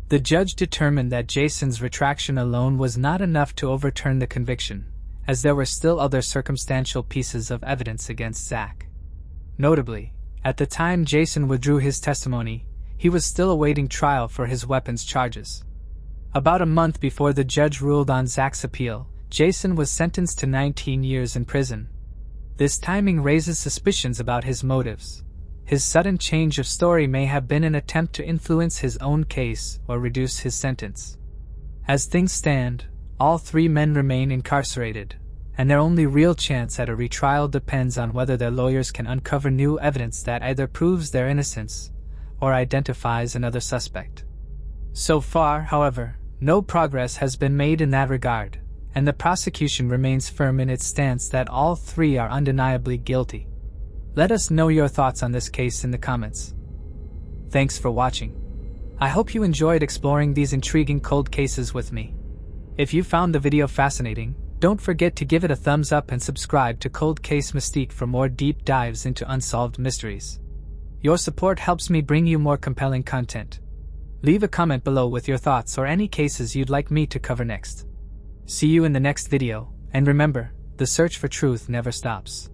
Speaker 1: The judge determined that Jason's retraction alone was not enough to overturn the conviction, as there were still other circumstantial pieces of evidence against Zach. Notably, at the time Jason withdrew his testimony, he was still awaiting trial for his weapons charges. About a month before the judge ruled on Zach's appeal, Jason was sentenced to 19 years in prison. This timing raises suspicions about his motives. His sudden change of story may have been an attempt to influence his own case or reduce his sentence. As things stand, all three men remain incarcerated, and their only real chance at a retrial depends on whether their lawyers can uncover new evidence that either proves their innocence or identifies another suspect. So far, however, no progress has been made in that regard, and the prosecution remains firm in its stance that all three are undeniably guilty. Let us know your thoughts on this case in the comments. Thanks for watching. I hope you enjoyed exploring these intriguing cold cases with me. If you found the video fascinating, don't forget to give it a thumbs up and subscribe to Cold Case Mystique for more deep dives into unsolved mysteries. Your support helps me bring you more compelling content. Leave a comment below with your thoughts or any cases you'd like me to cover next. See you in the next video, and remember, the search for truth never stops.